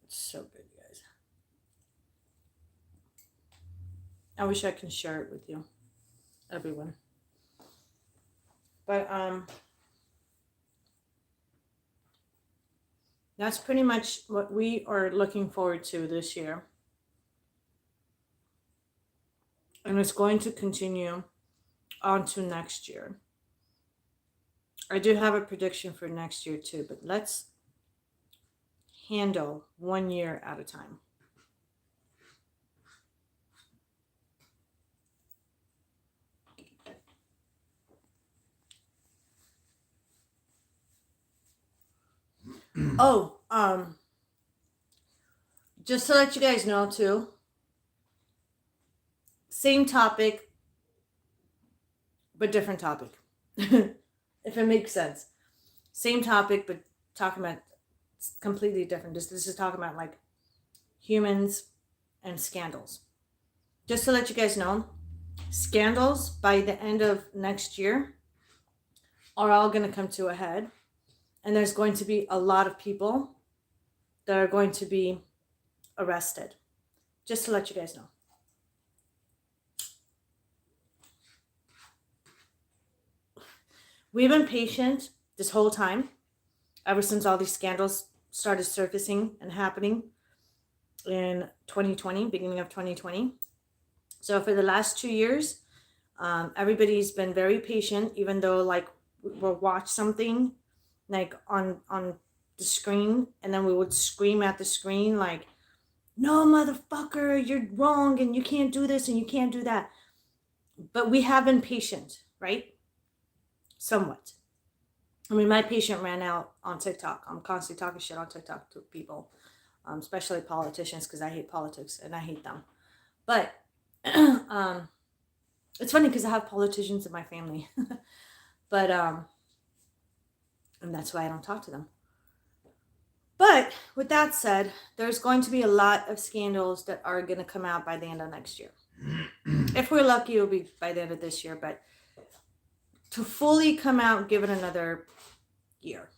It's so good, you guys. I wish I can share it with you. Everyone. But, that's pretty much what we are looking forward to this year. And it's going to continue on to next year. I do have a prediction for next year too, but let's handle 1 year at a time. Oh, just to let you guys know too, same topic, but different topic. If it makes sense. Same topic, but talking about completely different. This is talking about like humans and scandals. Just to let you guys know, scandals by the end of next year are all going to come to a head. And there's going to be a lot of people that are going to be arrested. Just to let you guys know. We've been patient this whole time, ever since all these scandals started surfacing and happening in 2020, beginning of 2020. So for the last 2 years, everybody's been very patient, even though like we'll watch something like on the screen, and then we would scream at the screen like, no, motherfucker, you're wrong, and you can't do this, and you can't do that. But we have been patient, right? Somewhat. I mean, my patient ran out on TikTok. I'm constantly talking shit on TikTok to people, especially politicians, because I hate politics, and I hate them. But it's funny because I have politicians in my family. But, and that's why I don't talk to them. But with that said, there's going to be a lot of scandals that are going to come out by the end of next year. If we're lucky, it'll be by the end of this year. But to fully come out, give it another year.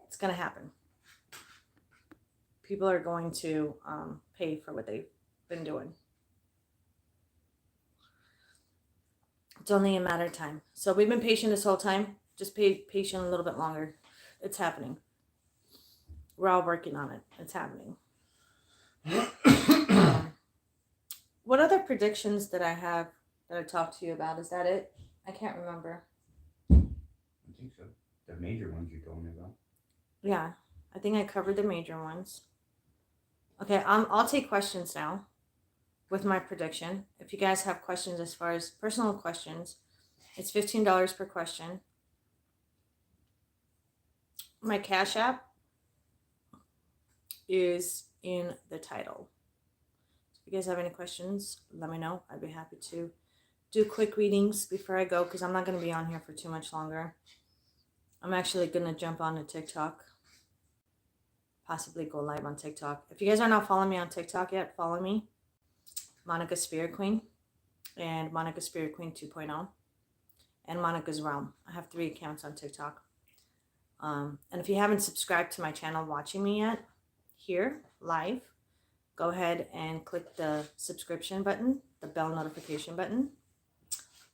It's going to happen. People are going to pay for what they've been doing. It's only a matter of time. So we've been patient this whole time. Just be patient a little bit longer. It's happening. We're all working on it. It's happening. What other predictions did I have that I talked to you about? Is that it? I can't remember. I think so. The major ones you told me about. Yeah, I think I covered the major ones. Okay, I'll take questions now with my prediction. If you guys have questions as far as personal questions, it's $15 per question. My Cash App is in the title. If you guys have any questions, let me know. I'd be happy to do quick readings before I go, because I'm not going to be on here for too much longer. I'm actually going to jump on to TikTok. Possibly go live on TikTok. If you guys are not following me on TikTok yet, follow me. Monica Spirit Queen and Monica Spirit Queen 2.0 and Monica's Realm. I have 3 accounts on TikTok. And if you haven't subscribed to my channel watching me yet, here, live, go ahead and click the subscription button, the bell notification button,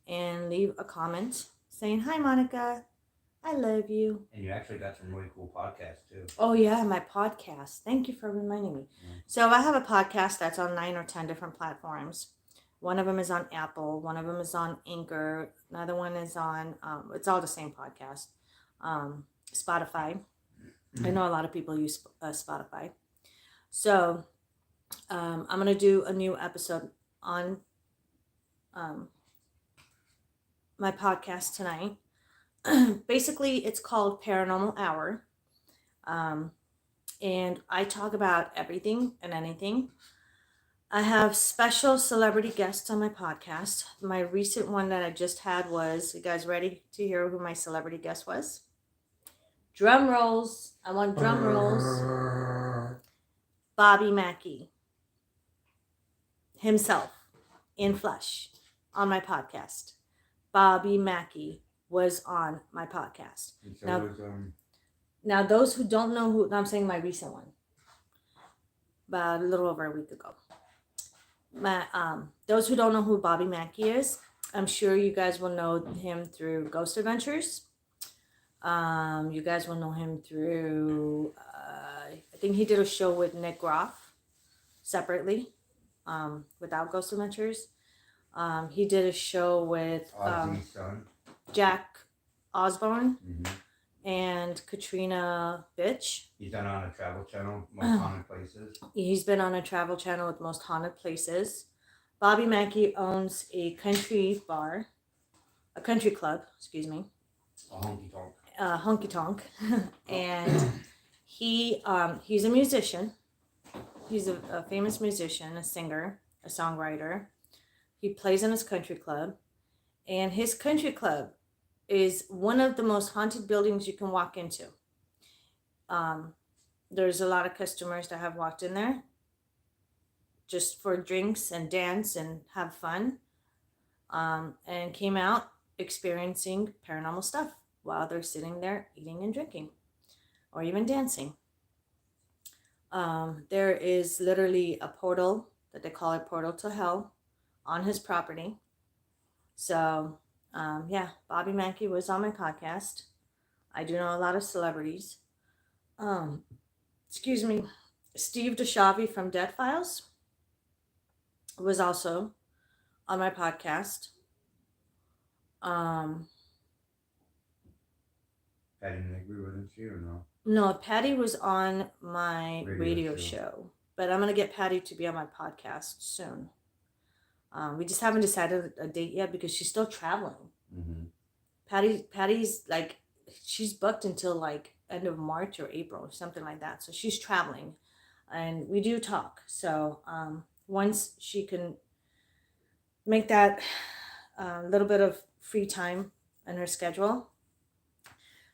and leave a comment saying, hi, Monica, I love you. And you actually got some really cool podcasts, too. Oh, yeah, my podcast. Thank you for reminding me. Yeah. So I have a podcast that's on 9 or 10 different platforms. One of them is on Apple. One of them is on Anchor. Another one is on, it's all the same podcast. Spotify. I know a lot of people use Spotify. So I'm going to do a new episode on my podcast tonight. Basically, it's called Paranormal Hour. And I talk about everything and anything. I have special celebrity guests on my podcast. My recent one that I just had was, you guys ready to hear who my celebrity guest was? Drum rolls. I want drum rolls. Bobby Mackey. Himself. In flesh. On my podcast. Bobby Mackey was on my podcast. So now, those who don't know who, I'm saying my recent one. About a little over a week ago. Those who don't know who Bobby Mackey is, I'm sure you guys will know him through Ghost Adventures. You guys will know him through, I think he did a show with Nick Groff separately, without Ghost Adventures. He did a show with Jack Osborne and Katrina Bitch. He's done on a travel channel, Most Haunted Places. He's been on a travel channel with Most Haunted Places. Bobby Mackey owns a country club, excuse me. A honky tonk. Honky Tonk, and he's a musician. He's a famous musician, a singer, a songwriter. He plays in his country club, and his country club is one of the most haunted buildings you can walk into. There's a lot of customers that have walked in there just for drinks and dance and have fun, and came out experiencing paranormal stuff while they're sitting there eating and drinking or even dancing. There is literally a portal that they call a portal to hell on his property. So, yeah, Bobby Mackey was on my podcast. I do know a lot of celebrities. Excuse me. Steve DeShavi from Dead Files was also on my podcast. Patty Negri, wasn't she, or no? No, Patty was on my radio show, but I'm going to get Patty to be on my podcast soon. We just haven't decided a date yet because she's still traveling. Mm-hmm. Patty's like, she's booked until like end of March or April or something like that. So she's traveling, and we do talk. So once she can make that little bit of free time in her schedule,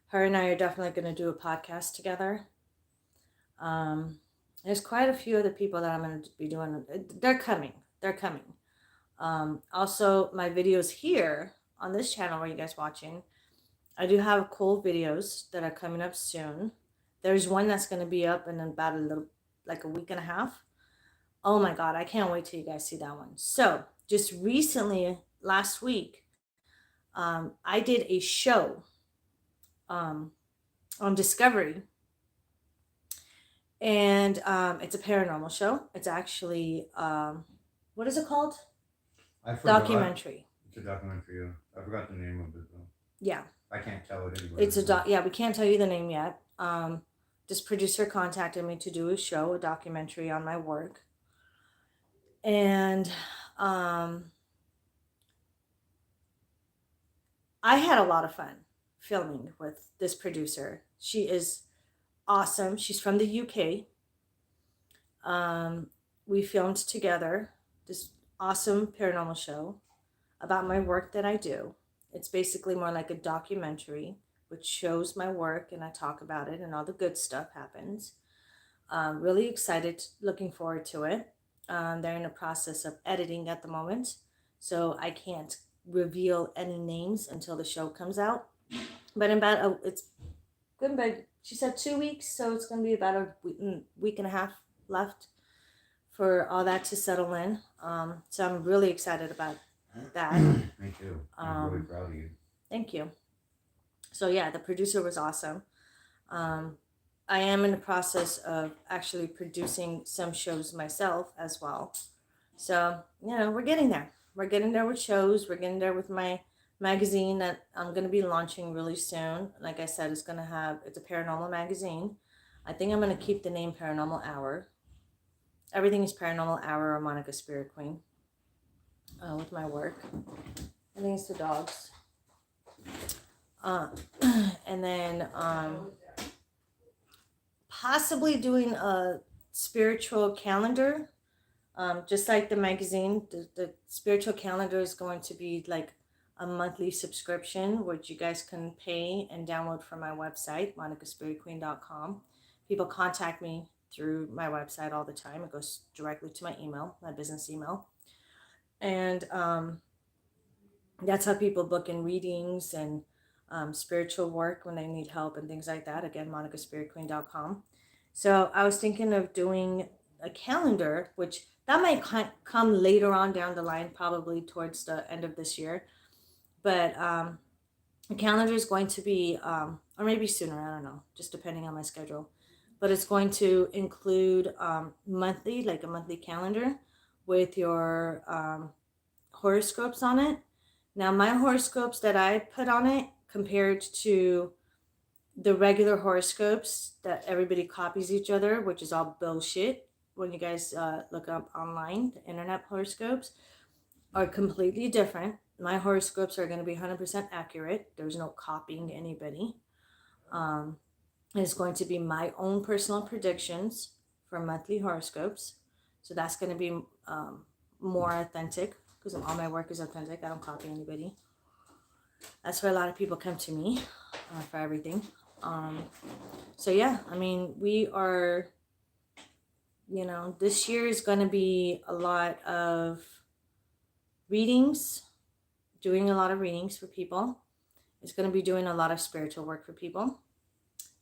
her and I are definitely going to do a podcast together. There's quite a few other people that I'm going to be doing. They're coming. Also, my videos here on this channel where you guys watching, I do have cool videos that are coming up soon. There's one that's going to be up in about a week and a half. Oh my God, I can't wait till you guys see that one. So just recently, last week, I did a show on Discovery, and it's a paranormal show. It's actually what is it called? I forgot. Documentary. It's a documentary. I forgot the name of it though. Yeah. I can't tell it anyway. It's yeah, we can't tell you the name yet. This producer contacted me to do a show, a documentary on my work, and I had a lot of fun filming with this producer. She is awesome. She's from the UK. We filmed together this awesome paranormal show about my work that I do. It's basically more like a documentary which shows my work, and I talk about it, and all the good stuff happens. Really excited, looking forward to it. They're in the process of editing at the moment, so I can't reveal any names until the show comes out. But in about it's good, but she said 2 weeks, so it's going to be about a week and a half left for all that to settle in. So I'm really excited about that. Me too. I'm really proud of you. Thank you. So yeah, the producer was awesome. I am in the process of actually producing some shows myself as well. So, we're getting there. We're getting there with shows. We're getting there with my magazine that I'm going to be launching really soon. Like I said, it's a paranormal magazine. I think I'm going to keep the name Paranormal Hour. Everything is Paranormal Hour or Monica Spirit Queen with my work. I think it's the dogs. And then possibly doing a spiritual calendar. Just like the magazine, the spiritual calendar is going to be like a monthly subscription, which you guys can pay and download from my website, monicaspiritqueen143. People contact me through my website all the time. It goes directly to my email, my business email. And that's how people book in readings and spiritual work when they need help and things like that. Again, monicaspiritqueen143. So I was thinking of doing a calendar, which that might come later on down the line, probably towards the end of this year. But the calendar is going to be, or maybe sooner, I don't know, just depending on my schedule. But it's going to include monthly, like a monthly calendar with your horoscopes on it. Now, my horoscopes that I put on it compared to the regular horoscopes that everybody copies each other, which is all bullshit. When you guys look up online, the internet horoscopes are completely different. My horoscopes are going to be 100% accurate. There's no copying anybody. It's going to be my own personal predictions for monthly horoscopes. So that's going to be more authentic because all my work is authentic. I don't copy anybody. That's why a lot of people come to me for everything. So yeah, I mean, we are, you know, this year is going to be a lot of readings, doing a lot of readings for people. It's going to be doing a lot of spiritual work for people,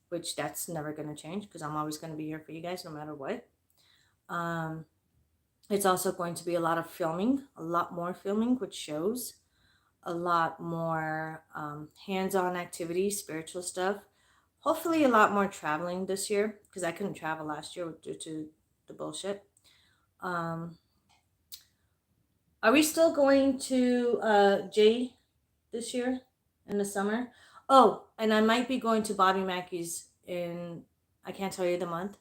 which that's never going to change because I'm always going to be here for you guys no matter what. It's also going to be a lot of filming, a lot more filming with shows, a lot more hands-on activities, spiritual stuff. Hopefully a lot more traveling this year because I couldn't travel last year due to the bullshit. Are we still going to Jay this year in the summer? Oh, and I might be going to Bobby Mackey's in, I can't tell you the month,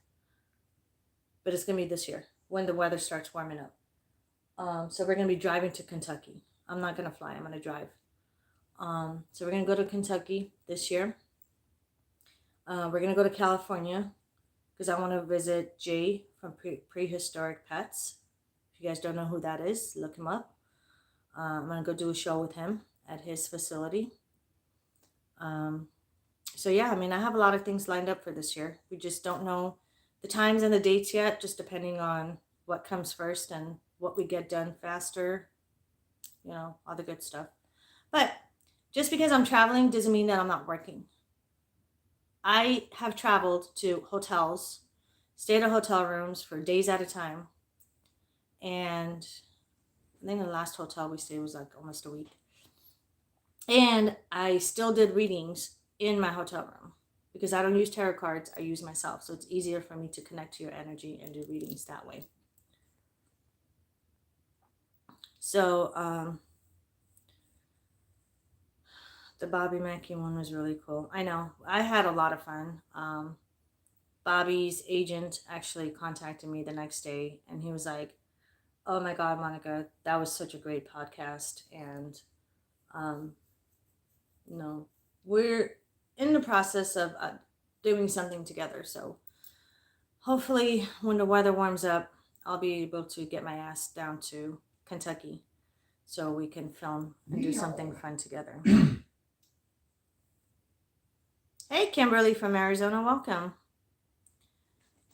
but it's going to be this year when the weather starts warming up. So we're going to be driving to Kentucky. I'm not going to fly. I'm going to drive. So we're going to go to Kentucky this year. We're going to go to California because I want to visit Jay from Prehistoric Pets. If you guys don't know who that is, look him up. I'm going to go do a show with him at his facility. So yeah, I mean, I have a lot of things lined up for this year. We just don't know the times and the dates yet, just depending on what comes first and what we get done faster, you know, all the good stuff. But just because I'm traveling doesn't mean that I'm not working. I have traveled to hotels, stayed at hotel rooms for days at a time. And I think the last hotel we stayed was like almost a week. And I still did readings in my hotel room because I don't use tarot cards. I use myself. So it's easier for me to connect to your energy and do readings that way. So the Bobby Mackey one was really cool. I know. I had a lot of fun. Bobby's agent actually contacted me the next day and he was like, oh my God, Monica, that was such a great podcast. And, you know, we're in the process of doing something together. So hopefully when the weather warms up, I'll be able to get my ass down to Kentucky so we can film and do something fun together. Hey, Kimberly from Arizona, welcome.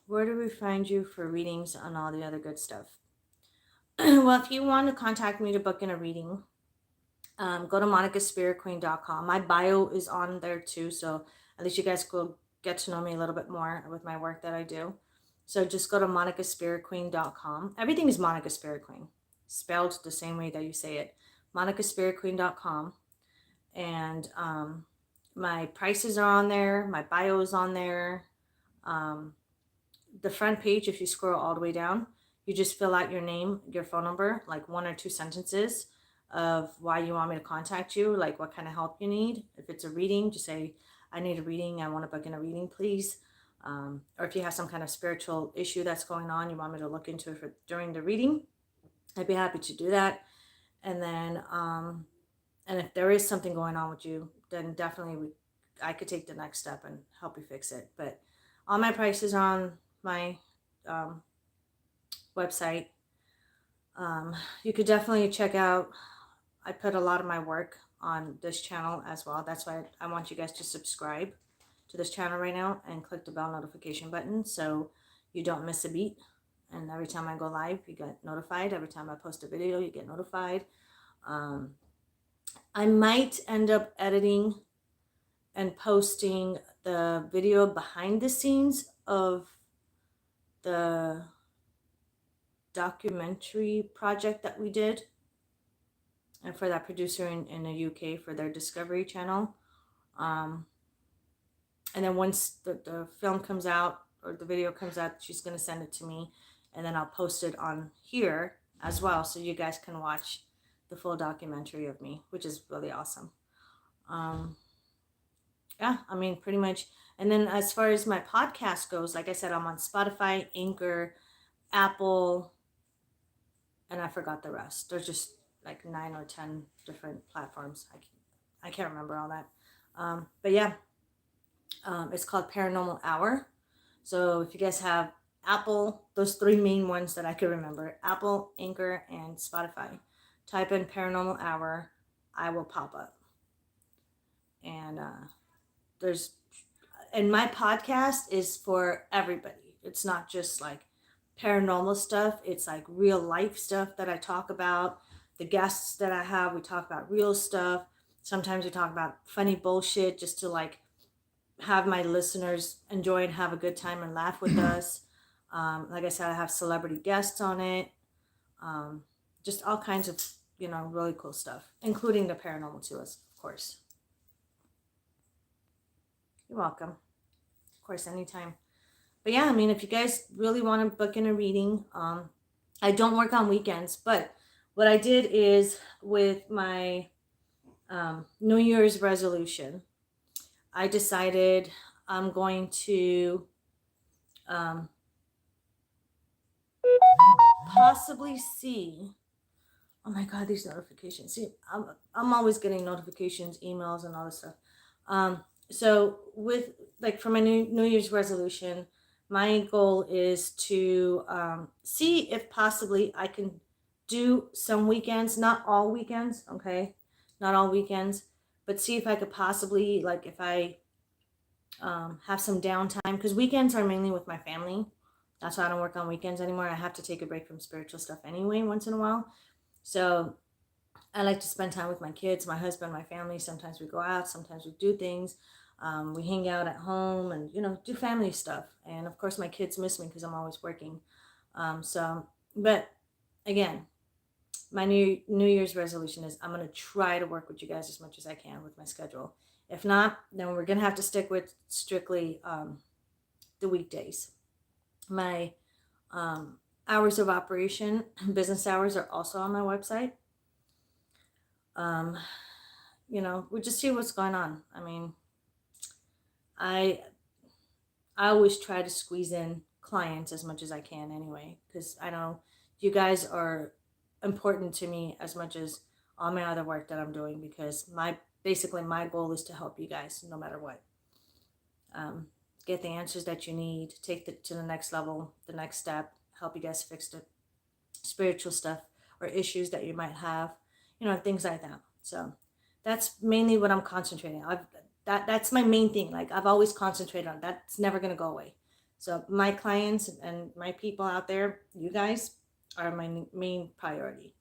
Where do we find you for readings on all the other good stuff? Well, if you want to contact me to book in a reading, go to monicaspiritqueen143.com. My bio is on there too, so at least you guys will get to know me a little bit more with my work that I do. So just go to monicaspiritqueen143.com. Everything is Monica Spirit Queen, spelled the same way that you say it. monicaspiritqueen143.com. And my prices are on there. My bio is on there. The front page, if you scroll all the way down, you just fill out your name, your phone number, like 1 or 2 sentences of why you want me to contact you, like what kind of help you need. If it's a reading, just say, I need a reading. I want to book in a reading, please. Or if you have some kind of spiritual issue that's going on, you want me to look into it during the reading, I'd be happy to do that. And then, and if there is something going on with you, then definitely I could take the next step and help you fix it. But all my prices are on my website. You could definitely check out, I put a lot of my work on this channel as well. That's why I want you guys to subscribe to this channel right now and click the bell notification button so you don't miss a beat. And every time I go live, you get notified. Every time I post a video, you get notified. I might end up editing and posting the video behind the scenes of the documentary project that we did, and for that producer in the UK for their Discovery Channel. And then once the film comes out or the video comes out, she's going to send it to me, and then I'll post it on here as well so you guys can watch the full documentary of me, which is really awesome. Yeah, I mean, pretty much. And then as far as my podcast goes, like I said, I'm on Spotify, Anchor, Apple, and I forgot the rest. There's just like 9 or 10 different platforms. I can't remember all that. But yeah, It's called Paranormal Hour. So if you guys have Apple, those three main ones that I could remember, Apple, Anchor, and Spotify, type in Paranormal Hour, I will pop up. And and my podcast is for everybody. It's not just like paranormal stuff. It's like real life stuff that I talk about. The guests that I have, we talk about real stuff. Sometimes we talk about funny bullshit just to like have my listeners enjoy and have a good time and laugh with us. Like I said, I have celebrity guests on it. Just all kinds of, really cool stuff, including the paranormal to us, of course. You're welcome. Of course, anytime. But yeah, I mean, if you guys really want to book in a reading, I don't work on weekends, but what I did is with my New Year's resolution, I decided I'm going to possibly see. Oh my God, these notifications. See, I'm always getting notifications, emails, and all this stuff. So with like for my New Year's resolution, my goal is to see if possibly I can do some weekends, not all weekends, okay? Not all weekends, but see if I could possibly, like if I have some downtime, because weekends are mainly with my family. That's why I don't work on weekends anymore. I have to take a break from spiritual stuff anyway, once in a while. So I like to spend time with my kids, my husband, my family. Sometimes we go out, sometimes we do things. We hang out at home and, do family stuff. And of course, my kids miss me because I'm always working. But again, my New Year's resolution is I'm going to try to work with you guys as much as I can with my schedule. If not, then we're going to have to stick with strictly the weekdays. My hours of operation, business hours, are also on my website. We just see what's going on. I mean, I always try to squeeze in clients as much as I can anyway, because I know you guys are important to me as much as all my other work that I'm doing, because basically my goal is to help you guys no matter what. Get the answers that you need, take it to the next level, the next step, help you guys fix the spiritual stuff or issues that you might have, things like that. So that's mainly what I'm concentrating on. That's my main thing. Like I've always concentrated on. That's never going to go away. So my clients and my people out there, you guys are my main priority.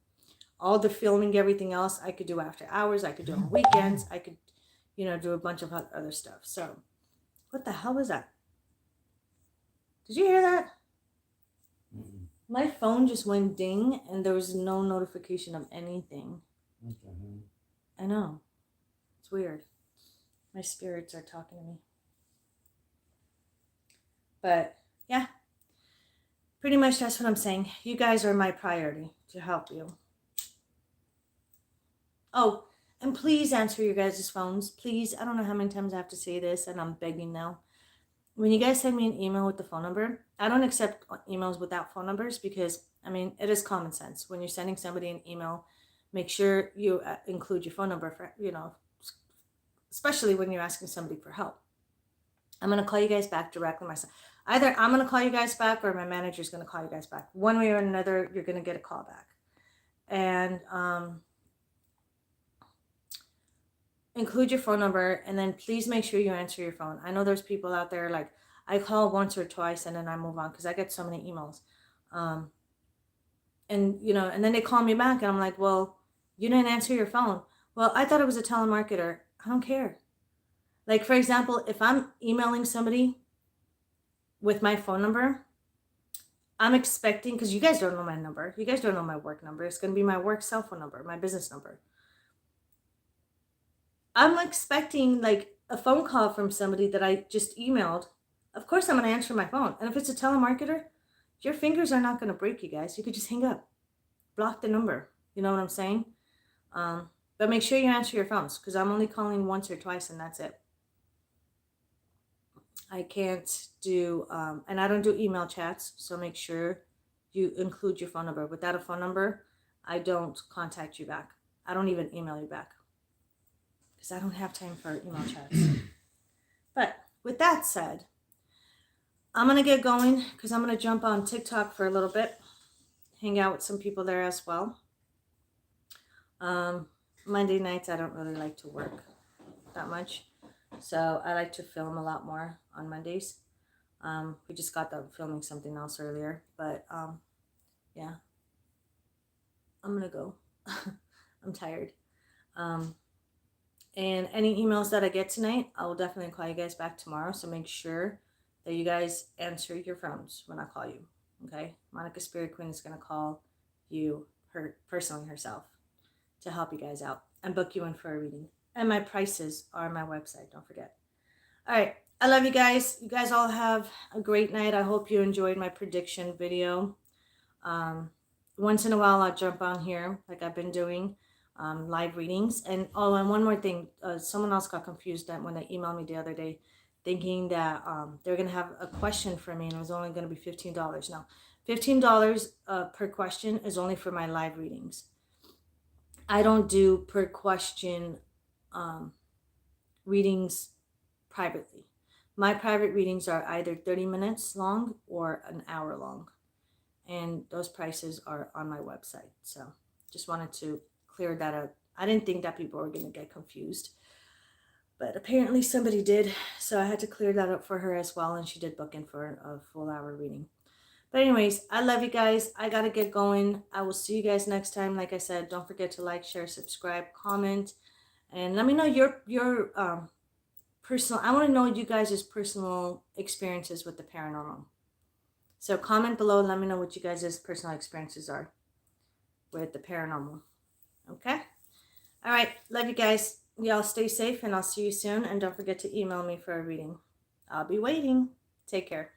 All the filming, everything else I could do after hours. I could do on weekends. I could, do a bunch of other stuff. So what the hell was that? Did you hear that? Mm-mm. My phone just went ding and there was no notification of anything. What the hell? I know. It's weird. My spirits are talking to me. But yeah, pretty much that's what I'm saying. You guys are my priority to help you. Oh, and please answer your guys' phones. Please, I don't know how many times I have to say this, and I'm begging now. When you guys send me an email with the phone number, I don't accept emails without phone numbers because, it is common sense. When you're sending somebody an email, make sure you include your phone number for, especially when you're asking somebody for help. I'm going to call you guys back directly myself. Either I'm going to call you guys back or my manager's going to call you guys back. One way or another, you're going to get a call back. And include your phone number, and then please make sure you answer your phone. I know there's people out there, like, I call once or twice and then I move on because I get so many emails. And then they call me back and I'm like, well, you didn't answer your phone. Well, I thought it was a telemarketer. I don't care. Like, for example, if I'm emailing somebody with my phone number, I'm expecting, because you guys don't know my number. You guys don't know my work number. It's going to be my work cell phone number, my business number. I'm expecting like a phone call from somebody that I just emailed. Of course, I'm going to answer my phone. And if it's a telemarketer, your fingers are not going to break, you guys. You could just hang up, block the number. You know what I'm saying? But make sure you answer your phones, because I'm only calling once or twice and that's it. I can't do, and I don't do email chats. So make sure you include your phone number. Without a phone number, I don't contact you back. I don't even email you back, because I don't have time for email chats. But with that said, I'm going to get going because I'm going to jump on TikTok for a little bit, hang out with some people there as well. Monday nights, I don't really like to work that much. So I like to film a lot more on Mondays. We just got done filming something else earlier. But yeah, I'm going to go. I'm tired. And any emails that I get tonight, I will definitely call you guys back tomorrow. So make sure that you guys answer your phones when I call you. Okay? Monica Spirit Queen is going to call you personally herself to help you guys out and book you in for a reading. And my prices are on my website. Don't forget. All right. I love you guys. You guys all have a great night. I hope you enjoyed my prediction video. Once in a while, I'll jump on here like I've been doing. Live readings. And and one more thing, someone else got confused that when they emailed me the other day thinking that they're going to have a question for me and it was only going to be $15. No, $15 per question is only for my live readings. I don't do per question readings privately. My private readings are either 30 minutes long or an hour long, and those prices are on my website. So just wanted to clear that up. I didn't think that people were going to get confused, but apparently somebody did. So I had to clear that up for her as well. And she did book in for a full hour reading. But anyways, I love you guys. I got to get going. I will see you guys next time. Like I said, don't forget to like, share, subscribe, comment, and let me know your personal, I want to know you guys' personal experiences with the paranormal. So comment below and let me know what you guys' personal experiences are with the paranormal. Okay? All right. Love you guys. Y'all stay safe and I'll see you soon. And don't forget to email me for a reading. I'll be waiting. Take care.